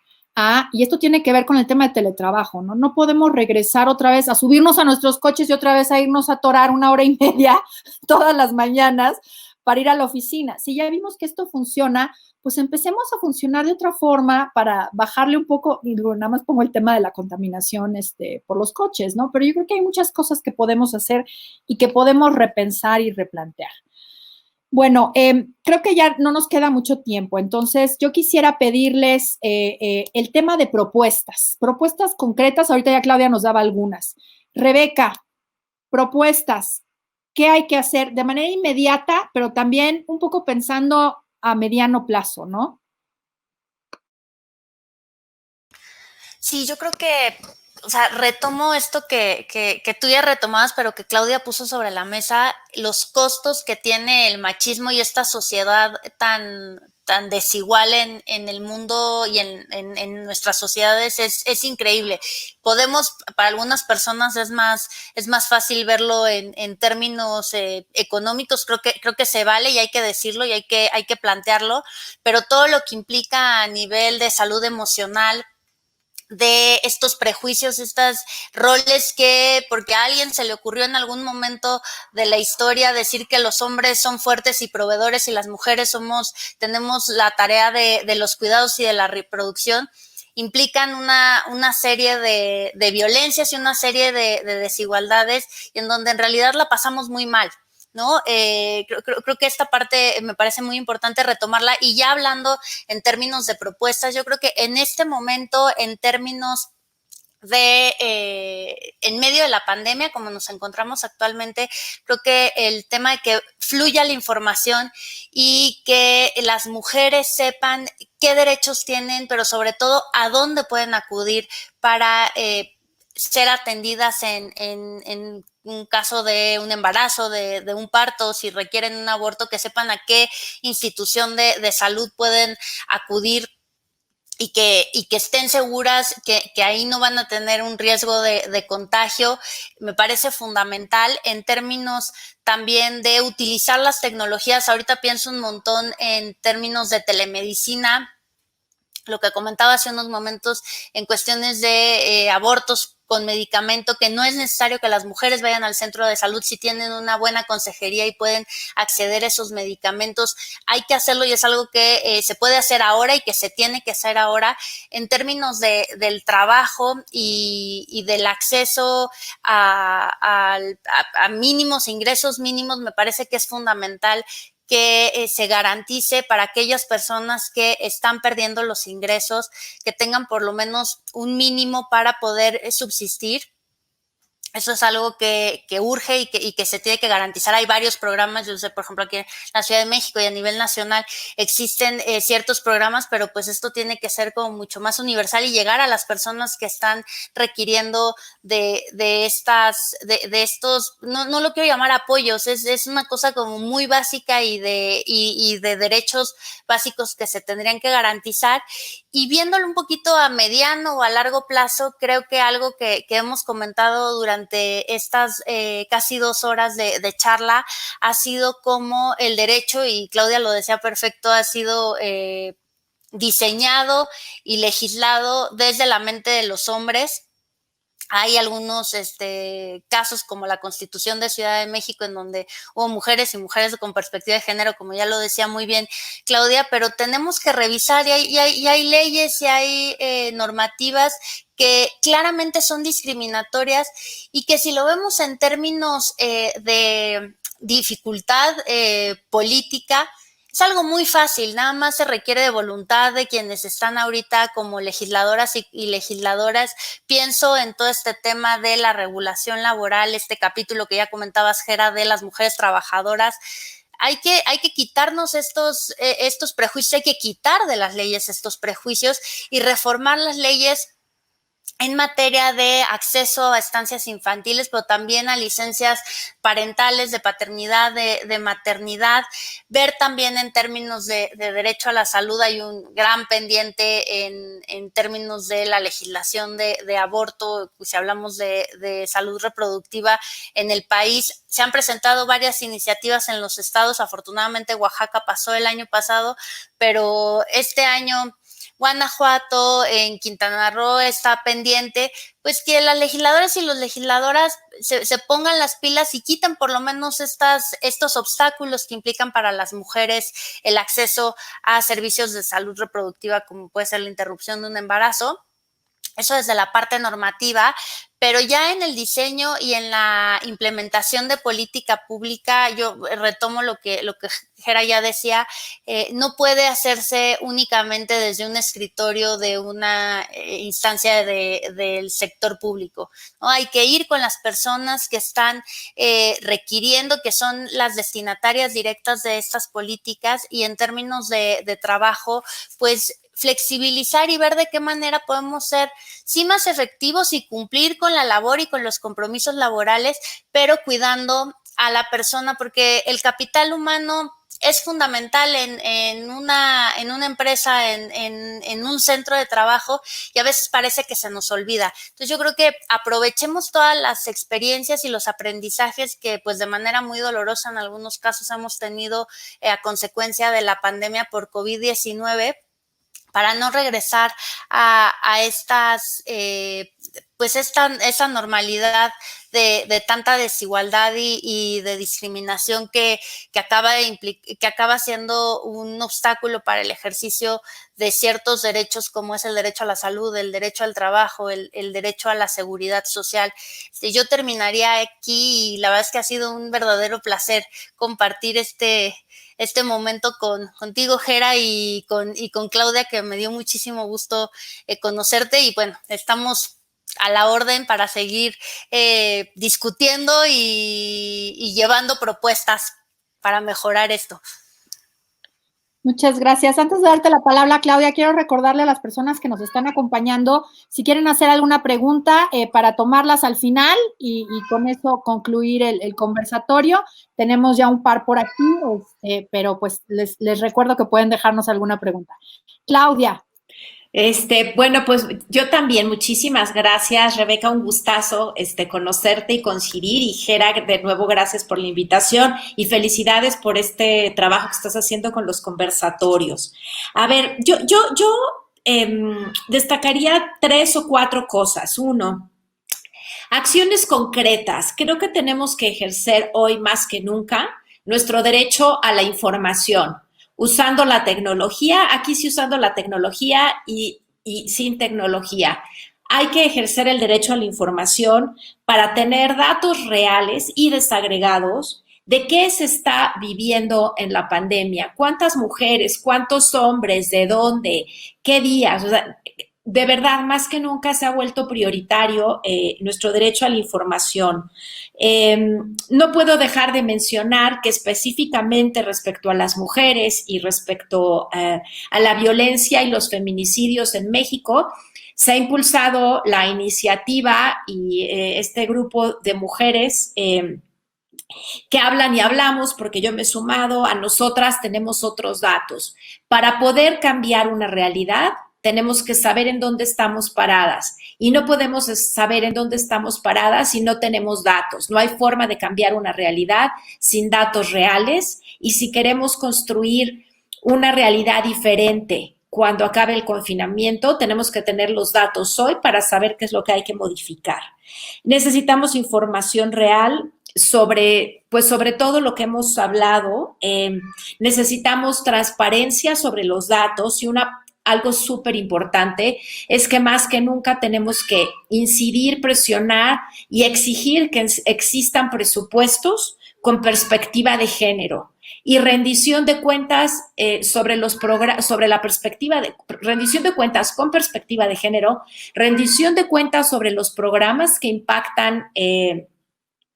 y esto tiene que ver con el tema de teletrabajo, ¿no? No podemos regresar otra vez a subirnos a nuestros coches y otra vez a irnos a atorar 1 hora y media todas las mañanas para ir a la oficina. Si ya vimos que esto funciona, pues empecemos a funcionar de otra forma para bajarle un poco, y luego nada más pongo el tema de la contaminación por los coches, ¿no? Pero yo creo que hay muchas cosas que podemos hacer y que podemos repensar y replantear. Bueno, creo que ya no nos queda mucho tiempo, entonces yo quisiera pedirles el tema de propuestas concretas. Ahorita ya Claudia nos daba algunas. Rebeca, propuestas, ¿qué hay que hacer de manera inmediata, pero también un poco pensando a mediano plazo, ¿no? Sí, yo creo que, o sea, retomo esto que tú ya retomabas, pero que Claudia puso sobre la mesa, los costos que tiene el machismo y esta sociedad tan desigual en el mundo y en nuestras sociedades es increíble. Podemos, para algunas personas es más fácil verlo en términos económicos, creo que se vale y hay que decirlo y hay que plantearlo, pero todo lo que implica a nivel de salud emocional, de estos prejuicios, estos roles que, porque a alguien se le ocurrió en algún momento de la historia decir que los hombres son fuertes y proveedores y las mujeres tenemos la tarea de los cuidados y de la reproducción, implican una serie de violencias y una serie de desigualdades y en donde en realidad la pasamos muy mal, ¿no? Creo que esta parte me parece muy importante retomarla y ya hablando en términos de propuestas, yo creo que en este momento, en términos en medio de la pandemia, como nos encontramos actualmente, creo que el tema de que fluya la información y que las mujeres sepan qué derechos tienen, pero sobre todo a dónde pueden acudir para ser atendidas en un caso de un embarazo, de un parto, si requieren un aborto, que sepan a qué institución de salud pueden acudir y que estén seguras que ahí no van a tener un riesgo de contagio. Me parece fundamental en términos también de utilizar las tecnologías. Ahorita pienso un montón en términos de telemedicina, lo que comentaba hace unos momentos en cuestiones de abortos con medicamento, que no es necesario que las mujeres vayan al centro de salud si tienen una buena consejería y pueden acceder a esos medicamentos. Hay que hacerlo y es algo que se puede hacer ahora y que se tiene que hacer ahora. En términos del trabajo y del acceso a mínimos, ingresos mínimos, me parece que es fundamental que se garantice para aquellas personas que están perdiendo los ingresos, que tengan por lo menos un mínimo para poder subsistir. Eso es algo que urge y que se tiene que garantizar. Hay varios programas, yo sé, por ejemplo, aquí en la Ciudad de México y a nivel nacional existen ciertos programas, pero pues esto tiene que ser como mucho más universal y llegar a las personas que están requiriendo de estos, no lo quiero llamar apoyos, es una cosa como muy básica y de derechos básicos que se tendrían que garantizar. Y viéndolo un poquito a mediano o a largo plazo, creo que algo que hemos comentado durante estas casi 2 horas de charla ha sido como el derecho, y Claudia lo decía perfecto, ha sido diseñado y legislado desde la mente de los hombres. Hay algunos casos como la Constitución de Ciudad de México en donde hubo mujeres y mujeres con perspectiva de género, como ya lo decía muy bien Claudia, pero tenemos que revisar y hay leyes y hay normativas que claramente son discriminatorias y que si lo vemos en términos de dificultad política, es algo muy fácil, nada más se requiere de voluntad de quienes están ahorita como legisladoras y legisladoras. Pienso en todo este tema de la regulación laboral, este capítulo que ya comentabas, Gera, de las mujeres trabajadoras. Hay que quitarnos estos prejuicios, hay que quitar de las leyes estos prejuicios y reformar las leyes en materia de acceso a estancias infantiles, pero también a licencias parentales, de paternidad, de maternidad, ver también en términos de derecho a la salud, hay un gran pendiente en términos de la legislación de aborto, si hablamos de salud reproductiva en el país. Se han presentado varias iniciativas en los estados, afortunadamente Oaxaca pasó el año pasado, pero este año Guanajuato, en Quintana Roo está pendiente, pues que las legisladoras y los legisladoras se pongan las pilas y quiten por lo menos estos obstáculos que implican para las mujeres el acceso a servicios de salud reproductiva, como puede ser la interrupción de un embarazo. Eso desde la parte normativa, pero ya en el diseño y en la implementación de política pública, yo retomo lo que Gera ya decía, no puede hacerse únicamente desde un escritorio de una instancia del sector público, ¿no? Hay que ir con las personas que están requiriendo, que son las destinatarias directas de estas políticas, y en términos de trabajo, pues flexibilizar y ver de qué manera podemos ser sí más efectivos y cumplir con la labor y con los compromisos laborales, pero cuidando a la persona, porque el capital humano es fundamental en una empresa, en un centro de trabajo, y a veces parece que se nos olvida. Entonces yo creo que aprovechemos todas las experiencias y los aprendizajes que pues de manera muy dolorosa en algunos casos hemos tenido a consecuencia de la pandemia por COVID-19, para no regresar a estas, pues esa normalidad de tanta desigualdad y de discriminación que acaba siendo un obstáculo para el ejercicio de ciertos derechos, como es el derecho a la salud, el derecho al trabajo, el derecho a la seguridad social. Yo terminaría aquí y la verdad es que ha sido un verdadero placer compartir este momento contigo, Gera, y con Claudia, que me dio muchísimo gusto conocerte, y bueno, estamos a la orden para seguir discutiendo y llevando propuestas para mejorar esto. Muchas gracias. Antes de darte la palabra, Claudia, quiero recordarle a las personas que nos están acompañando, si quieren hacer alguna pregunta, para tomarlas al final y con eso concluir el conversatorio. Tenemos ya un par por aquí, pero pues les recuerdo que pueden dejarnos alguna pregunta. Claudia. Bueno, pues yo también, muchísimas gracias, Rebeca, un gustazo conocerte y coincidir, y Gera, de nuevo, gracias por la invitación y felicidades por este trabajo que estás haciendo con los conversatorios. A ver, yo destacaría 3 o 4 cosas. 1, acciones concretas. Creo que tenemos que ejercer hoy más que nunca nuestro derecho a la información, usando la tecnología, aquí sí usando la tecnología y sin tecnología. Hay que ejercer el derecho a la información para tener datos reales y desagregados de qué se está viviendo en la pandemia, cuántas mujeres, cuántos hombres, de dónde, qué días. O sea, de verdad, más que nunca se ha vuelto prioritario nuestro derecho a la información. No puedo dejar de mencionar que específicamente respecto a las mujeres y respecto a la violencia y los feminicidios en México, se ha impulsado la iniciativa y este grupo de mujeres que hablan y hablamos, porque yo me he sumado, a nosotras tenemos otros datos. Para poder cambiar una realidad, tenemos que saber en dónde estamos paradas, y no podemos saber en dónde estamos paradas si no tenemos datos. No hay forma de cambiar una realidad sin datos reales, y si queremos construir una realidad diferente cuando acabe el confinamiento. Tenemos que tener los datos hoy para saber qué es lo que hay que modificar. Necesitamos información real sobre todo lo que hemos hablado. Necesitamos transparencia sobre los datos, y algo súper importante es que más que nunca tenemos que incidir, presionar y exigir que existan presupuestos con perspectiva de género y rendición de cuentas sobre la perspectiva de rendición de cuentas con perspectiva de género, rendición de cuentas sobre los programas que impactan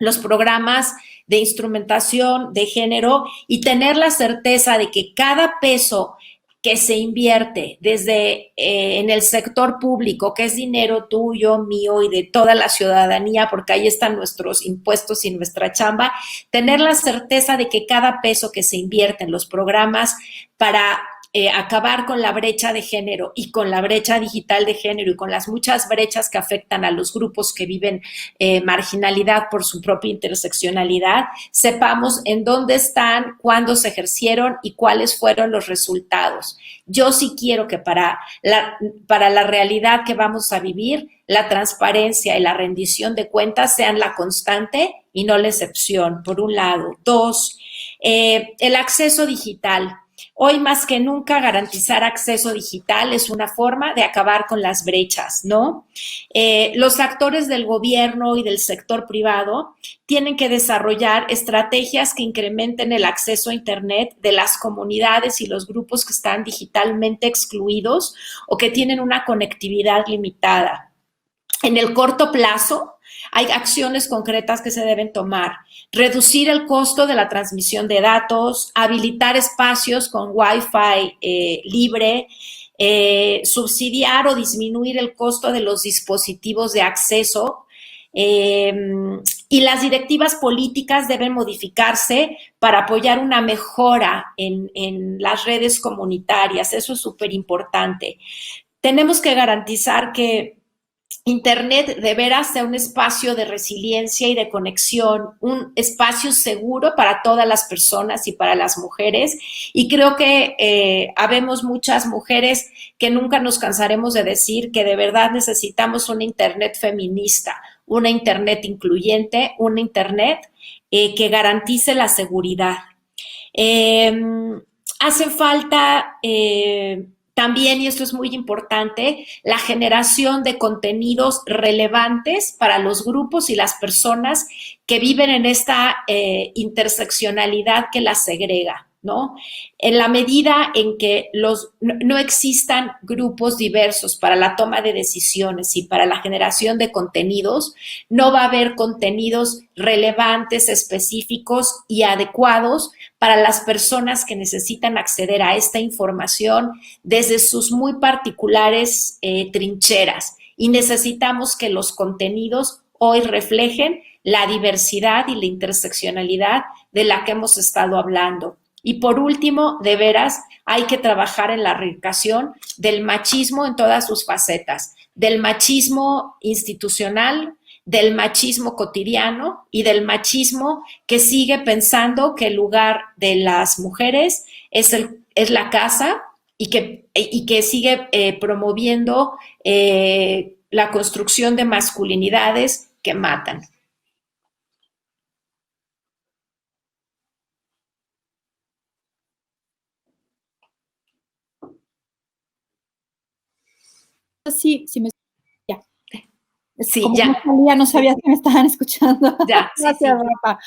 los programas de instrumentación de género, y tener la certeza de que cada peso que se invierte desde en el sector público, que es dinero tuyo, mío y de toda la ciudadanía, porque ahí están nuestros impuestos y nuestra chamba, tener la certeza de que cada peso que se invierte en los programas para acabar con la brecha de género y con la brecha digital de género y con las muchas brechas que afectan a los grupos que viven marginalidad por su propia interseccionalidad, sepamos en dónde están, cuándo se ejercieron y cuáles fueron los resultados. Yo sí quiero que para la realidad que vamos a vivir, la transparencia y la rendición de cuentas sean la constante y no la excepción, por un lado. Dos, el acceso digital. Hoy más que nunca garantizar acceso digital es una forma de acabar con las brechas, ¿no? Los actores del gobierno y del sector privado tienen que desarrollar estrategias que incrementen el acceso a Internet de las comunidades y los grupos que están digitalmente excluidos o que tienen una conectividad limitada. En el corto plazo, hay acciones concretas que se deben tomar. Reducir el costo de la transmisión de datos, habilitar espacios con Wi-Fi libre, subsidiar o disminuir el costo de los dispositivos de acceso, y las directivas políticas deben modificarse para apoyar una mejora en las redes comunitarias. Eso es súper importante. Tenemos que garantizar que Internet de veras sea un espacio de resiliencia y de conexión, un espacio seguro para todas las personas y para las mujeres. Y creo que habemos muchas mujeres que nunca nos cansaremos de decir que de verdad necesitamos una Internet feminista, una Internet incluyente, una Internet que garantice la seguridad. Hace falta también, y esto es muy importante, la generación de contenidos relevantes para los grupos y las personas que viven en esta interseccionalidad que las segrega, ¿no? En la medida en que no existan grupos diversos para la toma de decisiones y para la generación de contenidos, no va a haber contenidos relevantes, específicos y adecuados para las personas que necesitan acceder a esta información desde sus muy particulares trincheras. Y necesitamos que los contenidos hoy reflejen la diversidad y la interseccionalidad de la que hemos estado hablando. Y por último, de veras, hay que trabajar en la erradicación del machismo en todas sus facetas, del machismo institucional, del machismo cotidiano y del machismo que sigue pensando que el lugar de las mujeres es la casa y que sigue promoviendo la construcción de masculinidades que matan. Sí, sí me ya. Sí, como ya. No sabía, no sabía que me estaban escuchando. Ya, Gracias, sí. Rafa.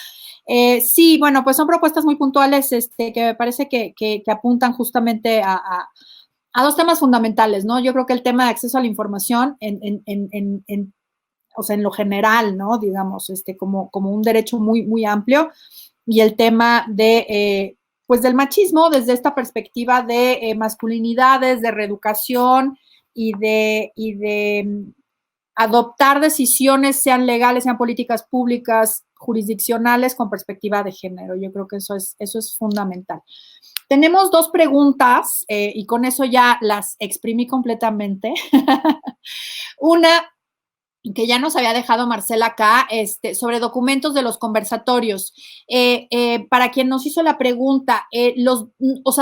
Sí, bueno, pues son propuestas muy puntuales que me parece que apuntan justamente a dos temas fundamentales, ¿no? Yo creo que el tema de acceso a la información o sea, en lo general, ¿no? Digamos, como un derecho muy, muy amplio, y el tema de, pues, del machismo desde esta perspectiva de masculinidades, de reeducación y de adoptar decisiones, sean legales, sean políticas públicas, jurisdiccionales, con perspectiva de género. Yo creo que eso es fundamental. Tenemos dos preguntas y con eso ya las exprimí completamente. Una que ya nos había dejado Marcela acá, sobre documentos de los conversatorios. Para quien nos hizo la pregunta,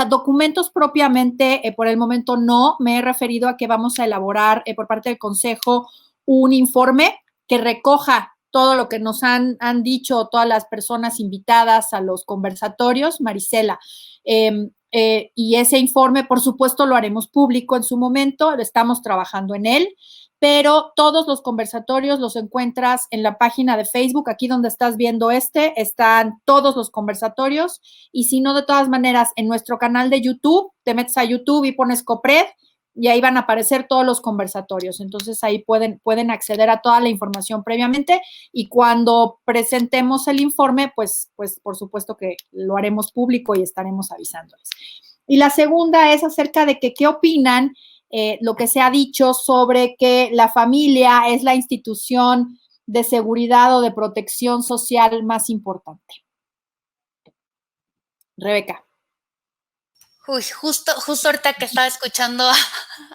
documentos propiamente, por el momento no, me he referido a que vamos a elaborar por parte del Consejo un informe que recoja todo lo que nos han dicho todas las personas invitadas a los conversatorios, Marisela. Y ese informe, por supuesto, lo haremos público en su momento, estamos trabajando en él, pero todos los conversatorios los encuentras en la página de Facebook, aquí donde estás viendo están todos los conversatorios, y si no, de todas maneras, en nuestro canal de YouTube, te metes a YouTube y pones COPRED, y ahí van a aparecer todos los conversatorios, entonces ahí pueden acceder a toda la información previamente, y cuando presentemos el informe, pues por supuesto que lo haremos público y estaremos avisándoles. Y la segunda es acerca de qué opinan lo que se ha dicho sobre que la familia es la institución de seguridad o de protección social más importante. Rebeca. Uy, justo ahorita que estaba escuchando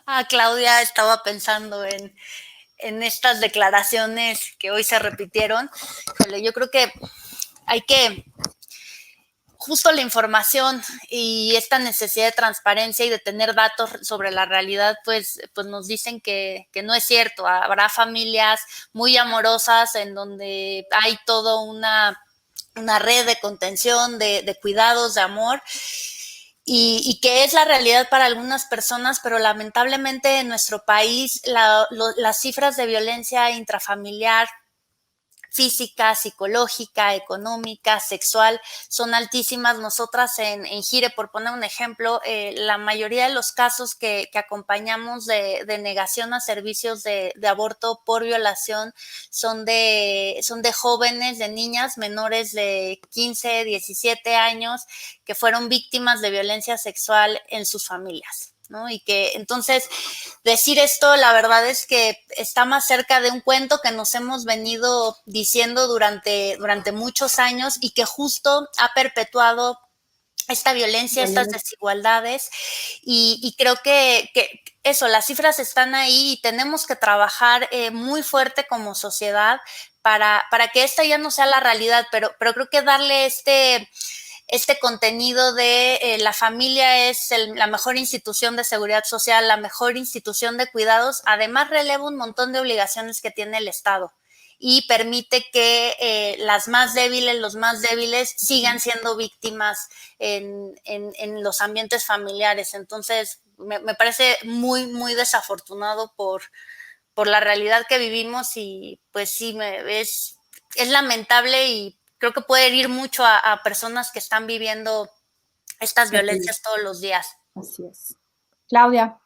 a Claudia, estaba pensando en estas declaraciones que hoy se repitieron. Yo creo que hay que, justo la información y esta necesidad de transparencia y de tener datos sobre la realidad, pues nos dicen que no es cierto. Habrá familias muy amorosas en donde hay toda una red de contención, de cuidados, de amor, y que es la realidad para algunas personas, pero lamentablemente en nuestro país las cifras de violencia intrafamiliar, física, psicológica, económica, sexual, son altísimas. Nosotras en Gire, por poner un ejemplo, la mayoría de los casos que acompañamos de negación a servicios de aborto por violación son de jóvenes, de niñas menores de 15, 17 años que fueron víctimas de violencia sexual en sus familias, ¿no? Y que entonces decir esto, la verdad es que está más cerca de un cuento que nos hemos venido diciendo durante muchos años y que justo ha perpetuado esta violencia, estas desigualdades, y creo que eso, las cifras están ahí y tenemos que trabajar muy fuerte como sociedad para que esta ya no sea la realidad, pero creo que darle este contenido de la familia es la mejor institución de seguridad social, la mejor institución de cuidados, además releva un montón de obligaciones que tiene el Estado y permite que las más débiles, los más débiles sigan siendo víctimas en los ambientes familiares. Entonces, me parece muy, muy desafortunado por la realidad que vivimos y pues sí, es lamentable y creo que puede herir mucho a personas que están viviendo estas violencias todos los días. Así es. Claudia.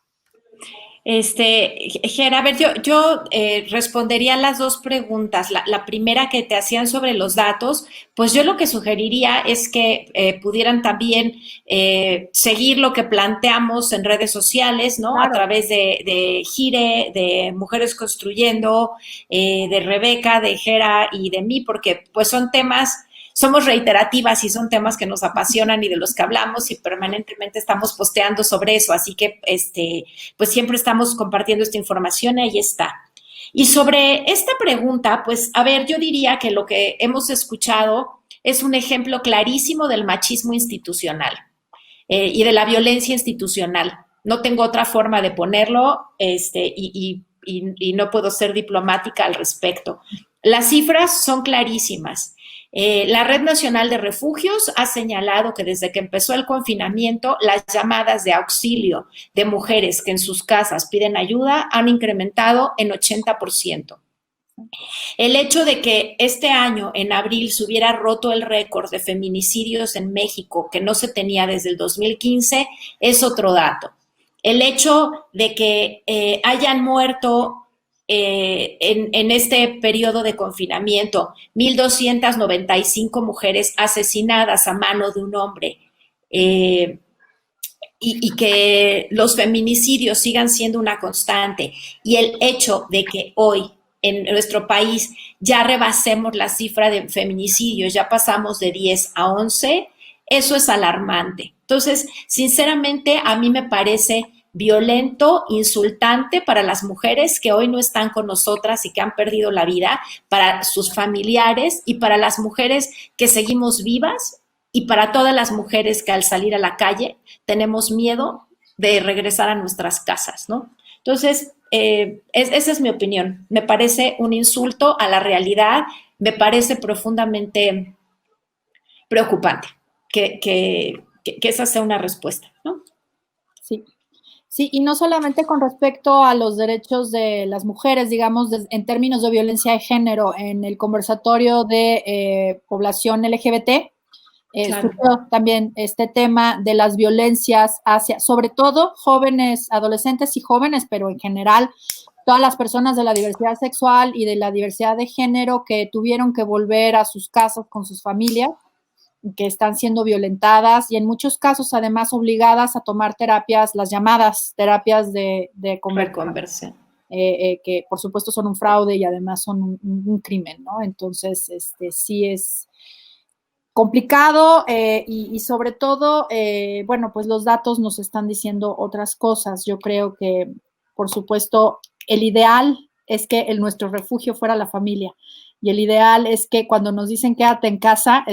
Ger, a ver, yo respondería las dos preguntas. La primera que te hacían sobre los datos, pues yo lo que sugeriría es que pudieran también seguir lo que planteamos en redes sociales, ¿no? Claro. A través de Gire, de Mujeres Construyendo, de Rebeca, de Gera y de mí, porque pues son temas... Somos reiterativas y son temas que nos apasionan y de los que hablamos y permanentemente estamos posteando sobre eso, así que pues siempre estamos compartiendo esta información, ahí está. Y sobre esta pregunta, pues a ver, yo diría que lo que hemos escuchado es un ejemplo clarísimo del machismo institucional y de la violencia institucional. No tengo otra forma de ponerlo y no puedo ser diplomática al respecto. Las cifras son clarísimas. La Red Nacional de Refugios ha señalado que desde que empezó el confinamiento, las llamadas de auxilio de mujeres que en sus casas piden ayuda han incrementado en 80%. El hecho de que este año, en abril, se hubiera roto el récord de feminicidios en México, que no se tenía desde el 2015, es otro dato. El hecho de que hayan muerto en este periodo de confinamiento 1,295 mujeres asesinadas a mano de un hombre y que los feminicidios sigan siendo una constante y el hecho de que hoy en nuestro país ya rebasemos la cifra de feminicidios, ya pasamos de 10 a 11, eso es alarmante. Entonces, sinceramente, a mí me parece violento, insultante para las mujeres que hoy no están con nosotras y que han perdido la vida, para sus familiares y para las mujeres que seguimos vivas y para todas las mujeres que al salir a la calle tenemos miedo de regresar a nuestras casas, ¿no? Entonces, esa es mi opinión. Me parece un insulto a la realidad, me parece profundamente preocupante que esa sea una respuesta, ¿no? Sí. Sí, y no solamente con respecto a los derechos de las mujeres, digamos, en términos de violencia de género, en el conversatorio de población LGBT, Claro. surgió también este tema de las violencias hacia, sobre todo, jóvenes, adolescentes y jóvenes, pero en general, todas las personas de la diversidad sexual y de la diversidad de género que tuvieron que volver a sus casas con sus familias, que están siendo violentadas y en muchos casos además obligadas a tomar terapias, las llamadas terapias de conversión. Que por supuesto son un fraude y además son un crimen, ¿no? Entonces, sí es complicado y sobre todo, bueno, pues los datos nos están diciendo otras cosas. Yo creo que, por supuesto, el ideal es que nuestro refugio fuera la familia y el ideal es que cuando nos dicen quédate en casa,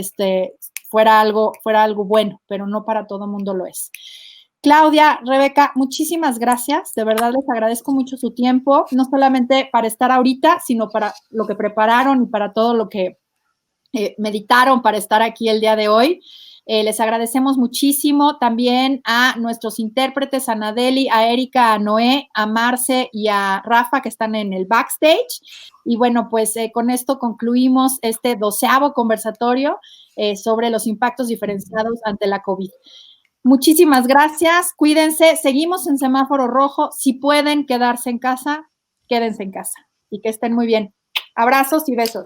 fuera algo bueno, pero no para todo mundo lo es. Claudia, Rebeca, muchísimas gracias. De verdad les agradezco mucho su tiempo, no solamente para estar ahorita, sino para lo que prepararon y para todo lo que meditaron para estar aquí el día de hoy. Les agradecemos muchísimo también a nuestros intérpretes, a Nadeli, a Erika, a Noé, a Marce y a Rafa que están en el backstage. Y bueno, pues con esto concluimos este 12º conversatorio sobre los impactos diferenciados ante la COVID. Muchísimas gracias, cuídense, seguimos en semáforo rojo. Si pueden quedarse en casa, quédense en casa y que estén muy bien. Abrazos y besos.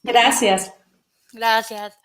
Gracias. Gracias.